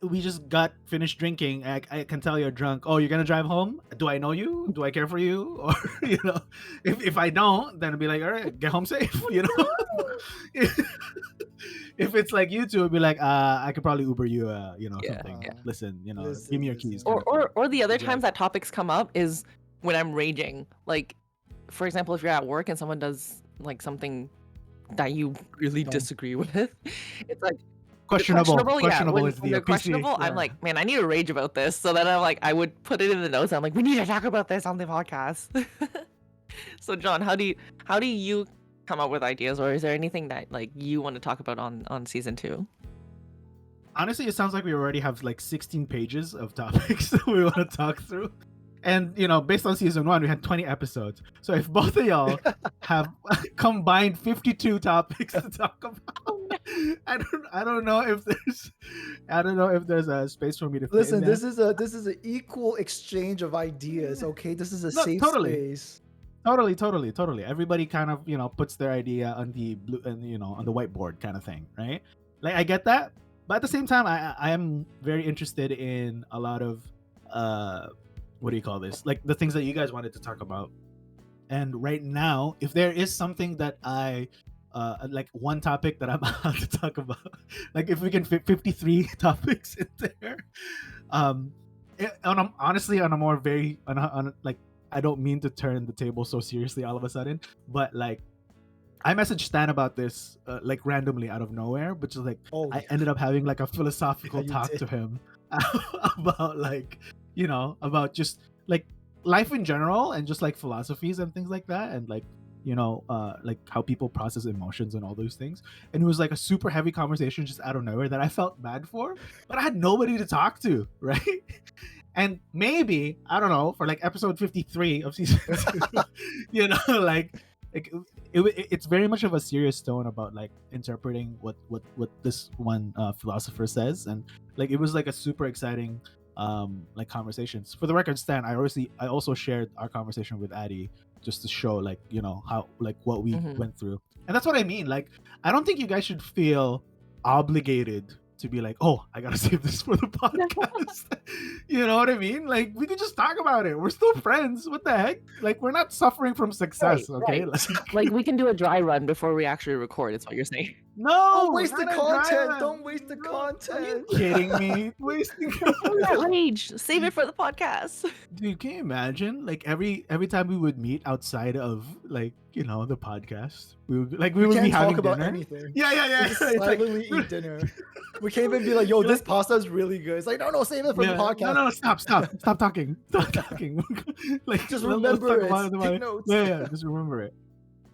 we just got finished drinking. I can tell you're drunk. Oh, you're gonna drive home? Do I know you? Do I care for you? Or if I don't, then it'd be like, all right, get home safe. If it's like you two, it'd be like, I could probably Uber you, Yeah, something. yeah. Listen, Listen, give me your listen. keys. kind of thing. or the other Exactly. times that topics come up is when I'm raging. Like, for example, if you're at work and someone does like something that you really No. disagree with, it's like questionable. yeah. When Is the they're PC. questionable, I'm Yeah. like, man, I need to rage about this. So then I'm like, I would put it in the notes. I'm like, we need to talk about this on the podcast. So John, how do you come up with ideas, or is there anything that like you want to talk about on season 2? Honestly, it sounds like we already have like 16 pages of topics that we want to talk through. And based on season 1, we had 20 episodes. So if both of y'all have combined 52 topics to talk about, I don't know if there's a space for me to fit Listen, in this is an equal exchange of ideas. Okay, this is a No, safe totally. space. Totally. Everybody kind of puts their idea on the blue and on the whiteboard kind of thing, right? Like I get that, but at the same time, I am very interested in a lot of what do you call this? Like the things that you guys wanted to talk about. And right now, if there is something that I like one topic that I'm allowed to talk about, like if we can fit 53 topics in there, honestly, on a more very on like. I don't mean to turn the table so seriously all of a sudden, but like I messaged Stan about this like randomly out of nowhere, which is like I ended up having like a philosophical talk to him about like about just like life in general and just like philosophies and things like that, and like like how people process emotions and all those things. And it was like a super heavy conversation just out of nowhere that I felt bad for, but I had nobody to talk to, right? And maybe, I don't know, for like episode 53 of season 2, like it's very much of a serious tone about like interpreting what this one philosopher says. And like it was like a super exciting like conversations. For the record, Stan, I also shared our conversation with Addie just to show like how like what we went through. And that's what I mean. Like I don't think you guys should feel obligated to be like, oh, I gotta save this for the podcast. You know what I mean? Like we could just talk about it. We're still friends. What the heck? Like we're not suffering from success, okay? Right. Like we can do a dry run before we actually record. It's what you're saying. No, don't waste the not a dry content. run. Don't waste the content. Are you kidding me? Wasting Rage. Save it for the podcast. Dude, can you imagine? Like every time we would meet outside of like the podcast, we would We be can't having talk about dinner. anything. Yeah. We just It's like- silently eat dinner. We can't even be like, yo, this pasta is really good. It's like, no, save it for the podcast. No, stop talking. Stop talking. Like Just let's remember talk it. about Take tomorrow. notes. Yeah, just remember it.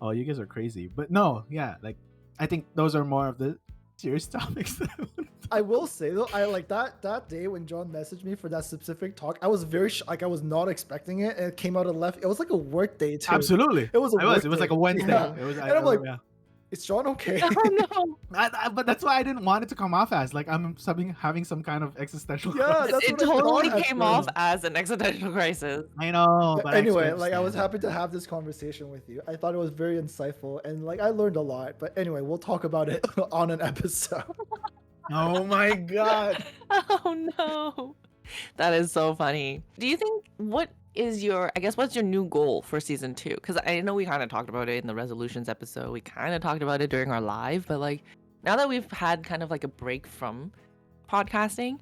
Oh, you guys are crazy. But no, yeah, like I think those are more of the serious topics that I want to talk. I will say though, I like that day when John messaged me for that specific talk. I was very like I was not expecting it, and it came out of left. It was like a work day too. Absolutely. It was a It was work like day. a Wednesday. Yeah. It was, And I'm like, yeah. is John okay? Oh no. But that's why I didn't want it to come off as like I'm having some kind of existential Yeah, crisis. that's It what I thought totally at came first. off as an existential crisis. I know, but Anyway, I like I was understand. happy to have this conversation with you. I thought it was very insightful, and like I learned a lot. But anyway, we'll talk about it on an episode. Oh my god. Oh no. That is so funny. Do you think what's your new goal for season 2? Because I know we kind of talked about it in the resolutions episode. We kind of talked about it during our live, but like now that we've had kind of like a break from podcasting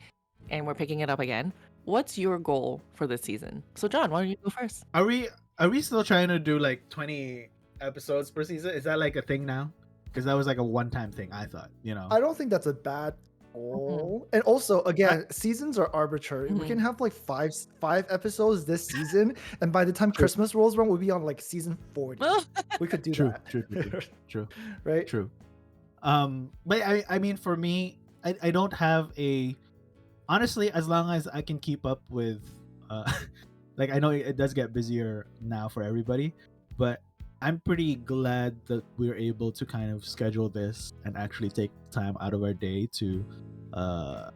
and we're picking it up again, what's your goal for this season? So John, why don't you go first? Are we still trying to do like 20 episodes per season? Is that like a thing now? Because that was like a one-time thing, I thought, I don't think that's a bad goal. And also, again, seasons are arbitrary. We can have like five episodes this season, and by the time Christmas rolls around, we'll be on like season 40. We could do that. True. Right? True. But I mean, for me, I don't have a, honestly, as long as I can keep up with like I know it does get busier now for everybody, but I'm pretty glad that we're able to kind of schedule this and actually take time out of our day to uh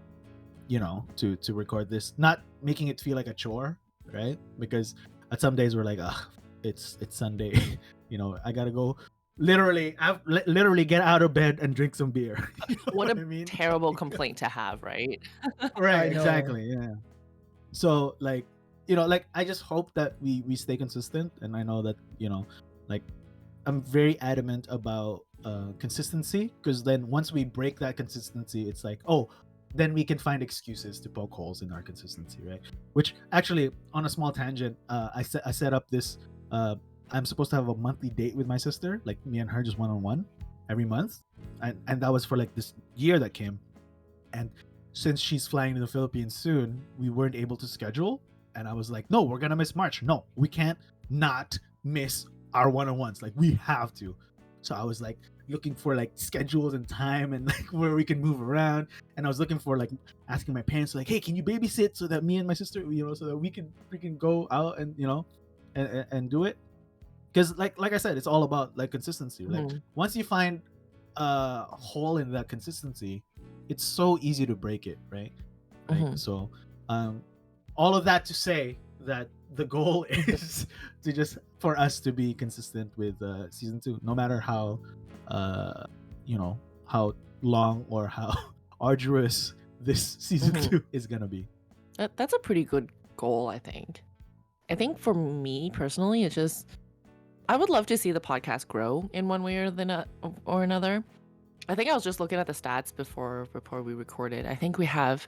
to record this, not making it feel like a chore, right? Because at some days we're like, it's Sunday. I gotta go literally get out of bed and drink some beer. You know What what a I mean? terrible complaint to have, right? Right, I know. exactly, yeah. So like, like I just hope that we stay consistent. And I know that, like I'm very adamant about consistency, because then once we break that consistency, it's like, oh, then we can find excuses to poke holes in our consistency, right? Which actually, on a small tangent, I set up this. I'm supposed to have a monthly date with my sister, like me and her, just one on one, every month, and that was for like this year that came, and since she's flying to the Philippines soon, we weren't able to schedule, and I was like, no, we're gonna miss March. No, we can't not miss our one-on-ones. Like we have to. So I was like looking for like schedules and time and like where we can move around. And I was looking for like asking my parents like, hey, can you babysit so that me and my sister, so that we can go out and and do it. Because like I said, it's all about like consistency. Like once you find a hole in that consistency, it's so easy to break it, right? So all of that to say that the goal is to just for us to be consistent with season 2, no matter how how long or how arduous this season 2 is gonna be. That's a pretty good goal, I think. I think for me personally, it's just I would love to see the podcast grow in one way or another. I think I was just looking at the stats before we recorded. I think we have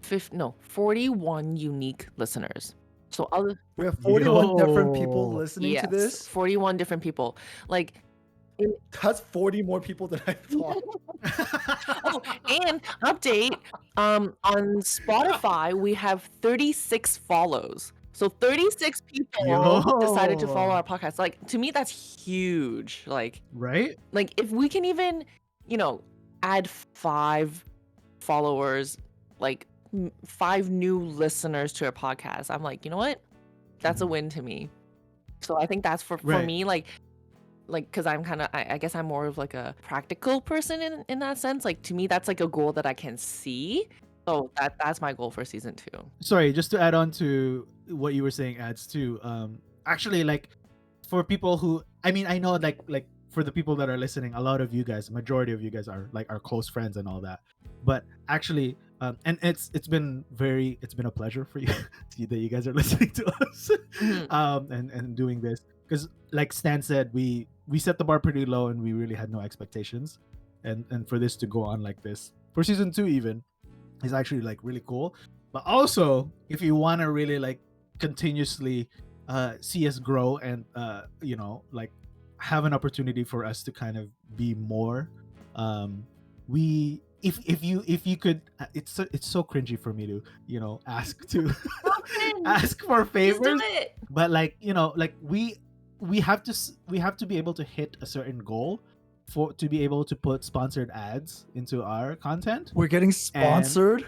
41 unique listeners. So We have 41 different people Yo. listening to yes, this. 41 different people. Like, That's 40 more people than I thought. oh, and update, on Spotify, we have 36 follows. So 36 people decided to follow Yo. our podcast. Like, to me, that's huge. Like Right? if we can even, add 5 followers, like 5 new listeners to our podcast, I'm like, you know what? That's a win to me. So I think that's for Right. me, like because I'm kind of, I guess I'm more of like a practical person in that sense. Like to me, that's like a goal that I can see. So that's my goal for season 2. Sorry, just to add on to what you were saying, adds too. Actually, like for people who, I mean, I know like for the people that are listening, a lot of you guys, majority of you guys are like our close friends and all that. But actually, and it's been a pleasure for you that you guys are listening to us, and doing this, because like Stan said, we set the bar pretty low and we really had no expectations, and for this to go on like this for season 2 even is actually like really cool. But also, if you want to really like continuously see us grow and like have an opportunity for us to kind of be more, we if you could, it's so cringy for me to ask to ask for favors, Just do it. but like like we have to be able to hit a certain goal to be able to put sponsored ads into our content. We're getting sponsored.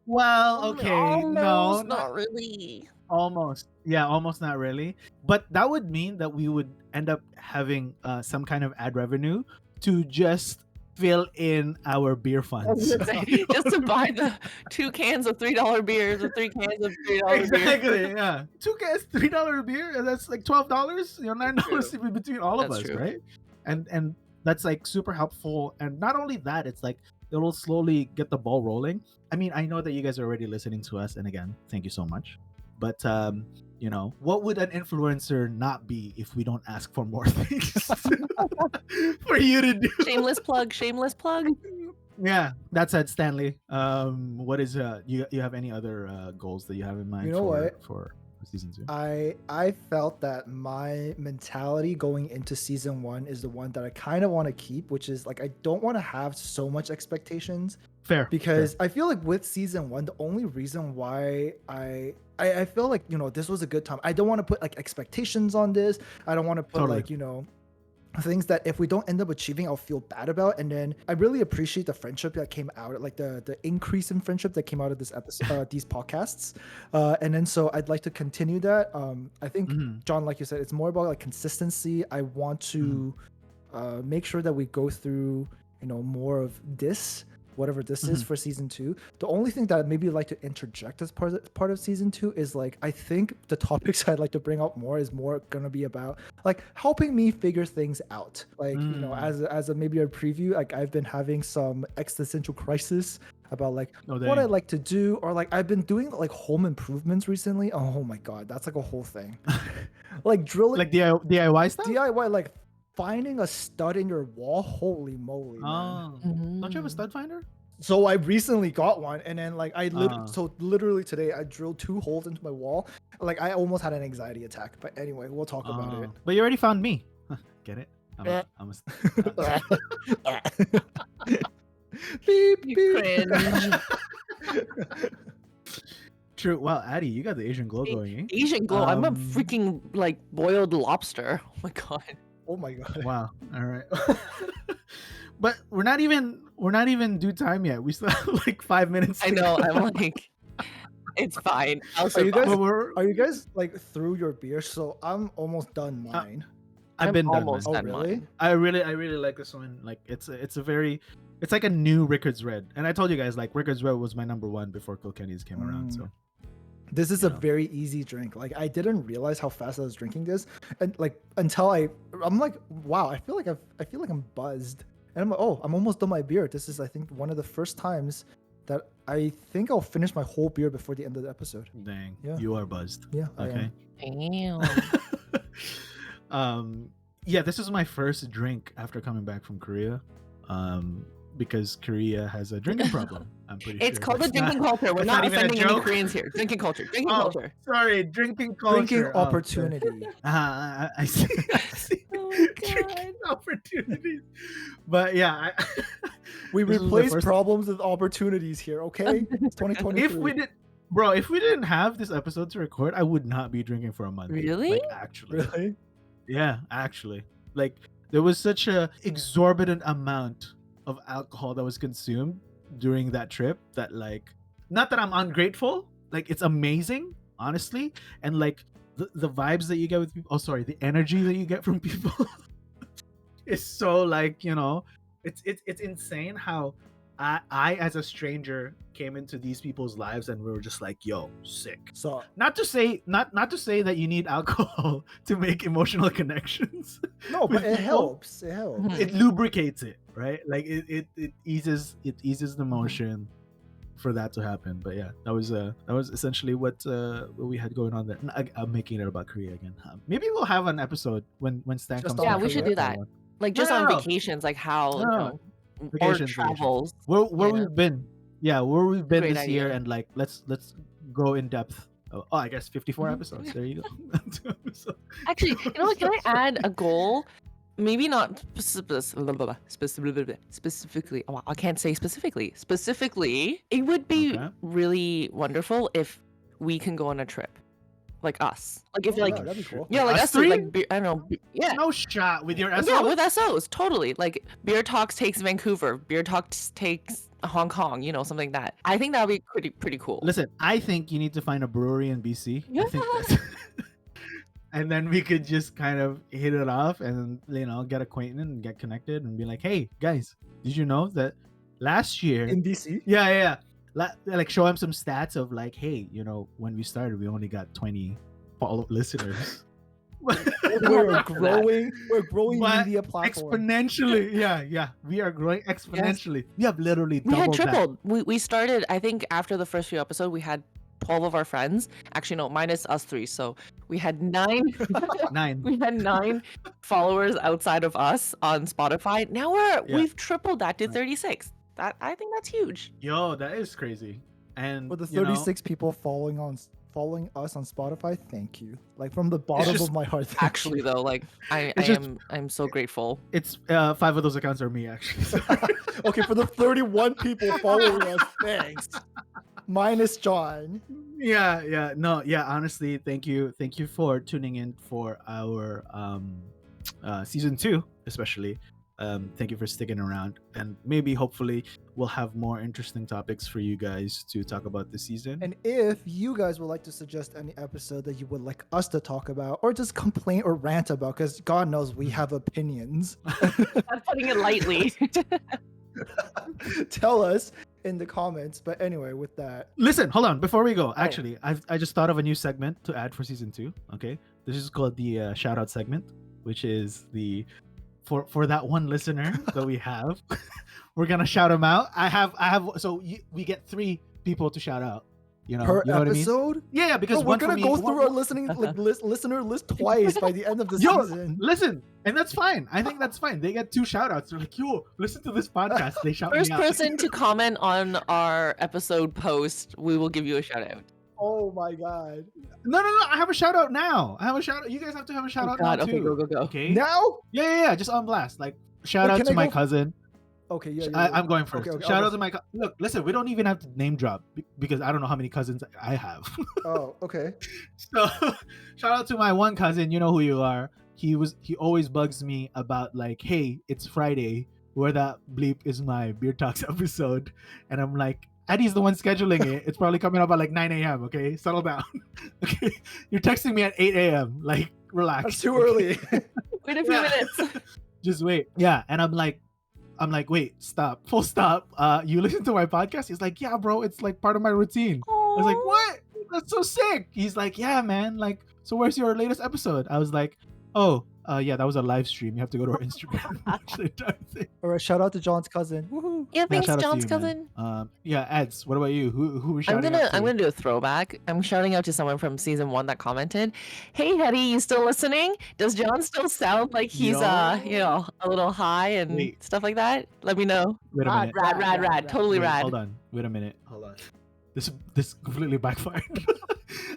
Well, okay, no, not really. almost, yeah, almost not really, but that would mean that we would end up having some kind of ad revenue to just fill in our beer funds. Just to buy the 2 cans of $3 beers or 3 cans of $3 beer. Exactly, yeah. 2 cans, $3 beer, and that's like $12. $9 between all of That's us, true. right? And that's like super helpful. And not only that, it's like it'll slowly get the ball rolling. I mean, I know that you guys are already listening to us, and again, thank you so much. But what would an influencer not be if we don't ask for more things for you to do? Shameless plug. Yeah, that said, Stanley, what is you have any other goals that you have in mind You know what? for season 2? I felt that my mentality going into season 1 is the one that I kind of want to keep, which is like I don't want to have so much expectations. Fair. Because I feel like with season 1, the only reason why I feel like this was a good time. I don't want to put like expectations on this. I don't want to put Totally. like things that if we don't end up achieving, I'll feel bad about. And then I really appreciate the friendship that came out, like the increase in friendship that came out of this episode, these podcasts. And then so I'd like to continue that. I think John, like you said, it's more about like consistency. I want to make sure that we go through, more of this, whatever this is for season 2. The only thing that I'd maybe like to interject as part of season 2 is like, I think the topics I'd like to bring up more is more gonna be about like helping me figure things out. Like, as a maybe a preview, like I've been having some existential crisis about like what I like to do, or like I've been doing like home improvements recently. Oh my God, that's like a whole thing. Like drilling, like DIY stuff. DIY, like finding a stud in your wall. Holy moly, man. Don't you have a stud finder? So I recently got one, and then like literally today I drilled 2 holes into my wall. Like I almost had an anxiety attack. But anyway, we'll talk about it. But you already found me. Get it? Beep, You beep. cringe. True. Wow, Addie, you got the Asian glow going, eh? Asian glow. I'm a freaking like boiled lobster. Oh my God. Oh my God. Wow. All right. But we're not even due time yet. We still have like 5 minutes. I know. I'm like, it's fine. I'll Are you survive. guys are you guys like through your beer? So I'm almost done mine. I've been done. almost man. done really? mine. I really like this one. Like it's like a new Rickard's Red. And I told you guys like Rickard's Red was my number 1 before Kilkenny's came around. So this is a very easy drink. Like I didn't realize how fast I was drinking this, and like until I'm like, wow, I feel like I'm buzzed, and I'm like, oh, I'm almost done my beer. This is, I think, one of the first times that I think I'll finish my whole beer before the end of the episode. Dang, Yeah. you are buzzed. Yeah. I Okay. Damn. Yeah, this is my first drink after coming back from Korea. Because Korea has a drinking problem. I'm pretty sure. It's called a That's drinking not- culture. We're that's not not even a offending any joke? Koreans here. Drinking culture. Drinking Oh, culture. sorry, drinking culture. Drinking Oh, opportunity. I see. I see. Oh my Drinking opportunities. But yeah, We This was my replace first- problems with opportunities here, okay? It's 2023. if we didn't have this episode to record, I would not be drinking for a month. Really? Like actually. Really? Yeah, actually. Like there was such a exorbitant amount of alcohol that was consumed during that trip that like, not that I'm ungrateful, like it's amazing, honestly, and like the vibes that you get with people, the energy that you get from people is so like, it's insane how I as a stranger came into these people's lives and we were just like, yo, sick. So Not to say that you need alcohol to make emotional connections. no, but with it people. helps. It helps. Mhm. It lubricates it, right? Like it eases the motion for that to happen. But yeah, that was essentially what we had going on there. I'm making it about Korea again. Maybe we'll have an episode when Stan Just comes on back. Yeah, we for should that do that. one. Like just No, on no, no. vacations, like how No. or Vacations. travels. Where Yeah. we've been. Yeah, where we've been Great this year, idea. and like let's go in depth. Oh, I guess 54 episodes. There you go. 2 episodes. Actually, you know what? Can I add a goal? Maybe not specifically. Oh, I can't say specifically. Specifically, it would be Okay. really wonderful if we can go on a trip, like us. Like if Oh, like yeah, that'd be cool. yeah, like Us us three. three? Like I don't know. Yeah. No shot with your SO. Yeah, with SOs, totally. Like Beer Talks takes Vancouver, Beer Talks takes Hong Kong, something like that. I think that would be pretty cool. Listen, I think you need to find a brewery in BC. I think that's... and then we could just kind of hit it off and get acquainted and get connected and be like, hey guys, did you know that last year? In BC? Yeah. Like show them some stats of like, hey, when we started, we only got 20 listeners. We're growing But media platform. exponentially. Yeah. We are growing exponentially. We have literally We had doubled that. tripled. We started, I think, after the first few episodes, we had 12 of our friends. Actually, no, minus us 3. So we had 9. 9. We had 9 followers outside of us on Spotify. Now we've tripled that to 36. I think that's huge. Yo, that is crazy. And For the 36 people following us on Spotify, thank you. Like from the bottom just- of my heart. thank Actually, though, like I'm so grateful. it's 5 of those accounts are me actually. So- you. Okay, for the 31 people following us, thanks. Minus John. yeah. No, yeah. Honestly, thank you for tuning in for our season 2 especially. Thank you for sticking around, and maybe hopefully we'll have more interesting topics for you guys to talk about this season. And if you guys would like to suggest any episode that you would like us to talk about or just complain or rant about, because God knows we have opinions, I'm putting it lightly. tell us in the comments. But anyway, with that, Listen, hold on. Before we go, actually, I just thought of a new segment to add for season 2. Okay, this is called the shout out segment, which is the for that one listener that we have. We're gonna shout him out. I have so we get 3 people to shout out. You know, per you know what I mean? episode, Yeah, because we're one for gonna me, go one- through our listener list twice by the end of the Yo, season. listen, and that's fine. I think that's fine. They get 2 shout outs. They're like, yo, listen to this podcast. They shout First me out. person to comment on our episode post, we will give you a shout out. Oh my God! No. I have a shout out now. I have a shout out. You guys have to have a shout out now Okay, too. go. Okay. Now? Yeah. Just on blast. Like shout Wait, out can to I my go- cousin. Okay, yeah. I'm going first. Okay, Shout I'll out go to my look. Listen, we don't even have to name drop because I don't know how many cousins I have. Oh, okay. So shout out to my one cousin. You know who you are. He always bugs me about like, hey, it's Friday. Where that bleep is my Beer Talks episode? And I'm like, Addie's the one scheduling it. It's probably coming up at like 9 a.m. Okay, settle down. Okay, you're texting me at 8 a.m. Like, relax. That's too okay? early. Wait a few Yeah. minutes. Just wait. Yeah, and I'm like, wait, stop, full stop. You listen to my podcast? He's like, yeah, bro, it's like part of my routine. I was like, what? That's so sick. He's like, yeah, man. Like, so where's your latest episode? I was like, oh, yeah, that was a live stream. You have to go to our Instagram. and watch the entire thing. All right, shout out to John's cousin. Woohoo! Yeah, thanks, shout out to John's you, cousin. man. Yeah, Ads. What about you? Who we I'm shouting out to? gonna do a throwback. I'm shouting out to someone from season 1 that commented, "Hey, Hetty, you still listening? Does John still sound like he's Yo. a little high and Wait. stuff like that? Let me know." Wait a Rad, minute. rad, totally Wait, rad. Hold on. Wait a minute. Hold on. This completely backfired.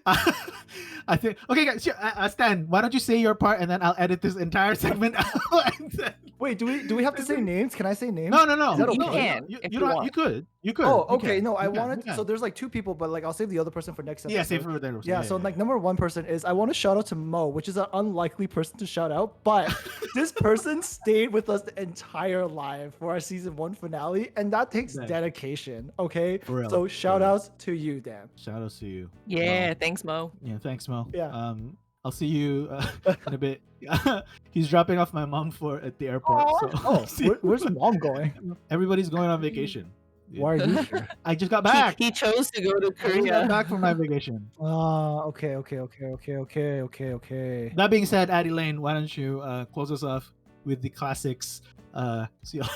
I think. Okay, guys. Stan, why don't you say your part and then I'll edit this entire segment out. And then... Wait, do we have to say names? Can I say names? No. Is that You okay? can, You if you don't. want. You could. Oh, You okay. can. No, I You can, wanted. you can. So there's like 2 people, but like I'll save the other person for next episode. Yeah, save for the Yeah, so like number 1 person is I want to shout out to Mo, which is an unlikely person to shout out, but this person stayed with us the entire live for our season 1 finale, and that takes Nice. dedication. Okay, For real, so for shout real. outs to you, Dan. Shout outs to you. Yeah, thanks, Mo. Yeah, thanks, Mo. Yeah. I'll see you in a bit. He's dropping off my mom at the airport. So Oh, see you. where's mom going? Everybody's going on vacation. Yeah. Why are you here? I just got back. He chose to go to I just got Korea. back from my vacation. Okay. That being said, Addie Lane, why don't you close us off with the classics? See All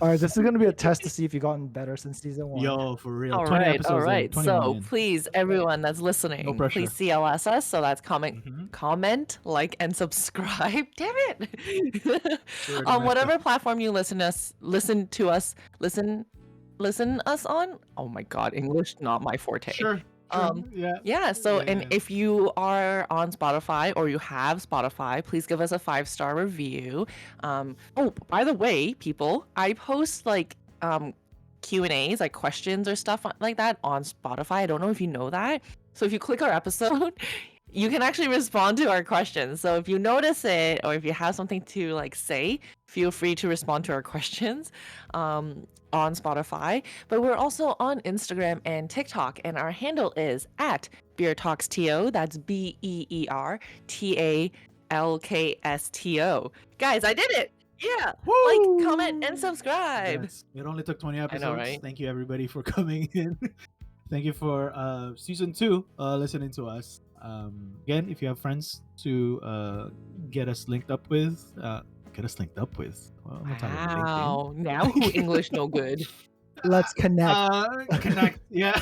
right, this is gonna be a test to see if you've gotten better since season 1. Yo, for real. All 20 right, episodes all in, right. 20 So million. please, everyone that's listening, No pressure. please CLS us. So that's comment, Mhm. comment, like, and subscribe. Damn it! Sure, On nice whatever platform you listen to us on. Oh my God, English not my forte. Sure. Yeah. Yeah, so Yeah, and yeah. if you are on Spotify or you have Spotify, please give us a 5-star review. Oh, by the way, people, I post like Q&As, like questions or stuff like that on Spotify. I don't know if you know that. So if you click our episode, you can actually respond to our questions. So if you notice it or if you have something to like say, feel free to respond to our questions on Spotify. But we're also on Instagram and TikTok, and our handle is at Beer Talks TO. That's BeerTalksto. Guys, I did it. Yeah. Like, comment, and subscribe. Yes. It only took 20 episodes. know, right? Thank you, everybody, for coming in. Thank you for season 2 listening to us. Again, if you have friends to get us linked up with, Well, I'm not talking about LinkedIn. Wow. Now who English no good? Let's connect. Connect. Yeah.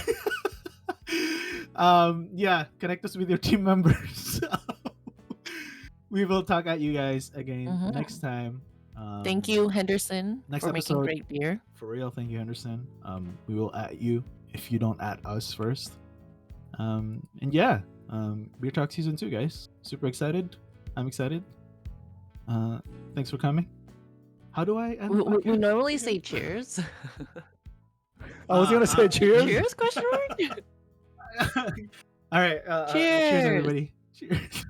Yeah. Connect us with your team members. We will talk at you guys again Mhm. next time. Thank you, Henderson, next for making episode- great beer. For real, thank you, Henderson. We will at you if you don't at us first. And yeah, Beer Talk season 2, guys. Super excited. I'm excited. Thanks for coming. How do I end? the We podcast? normally say cheers. I was gonna say cheers. Cheers? Question mark? All right. Cheers, Cheers. everybody. Cheers.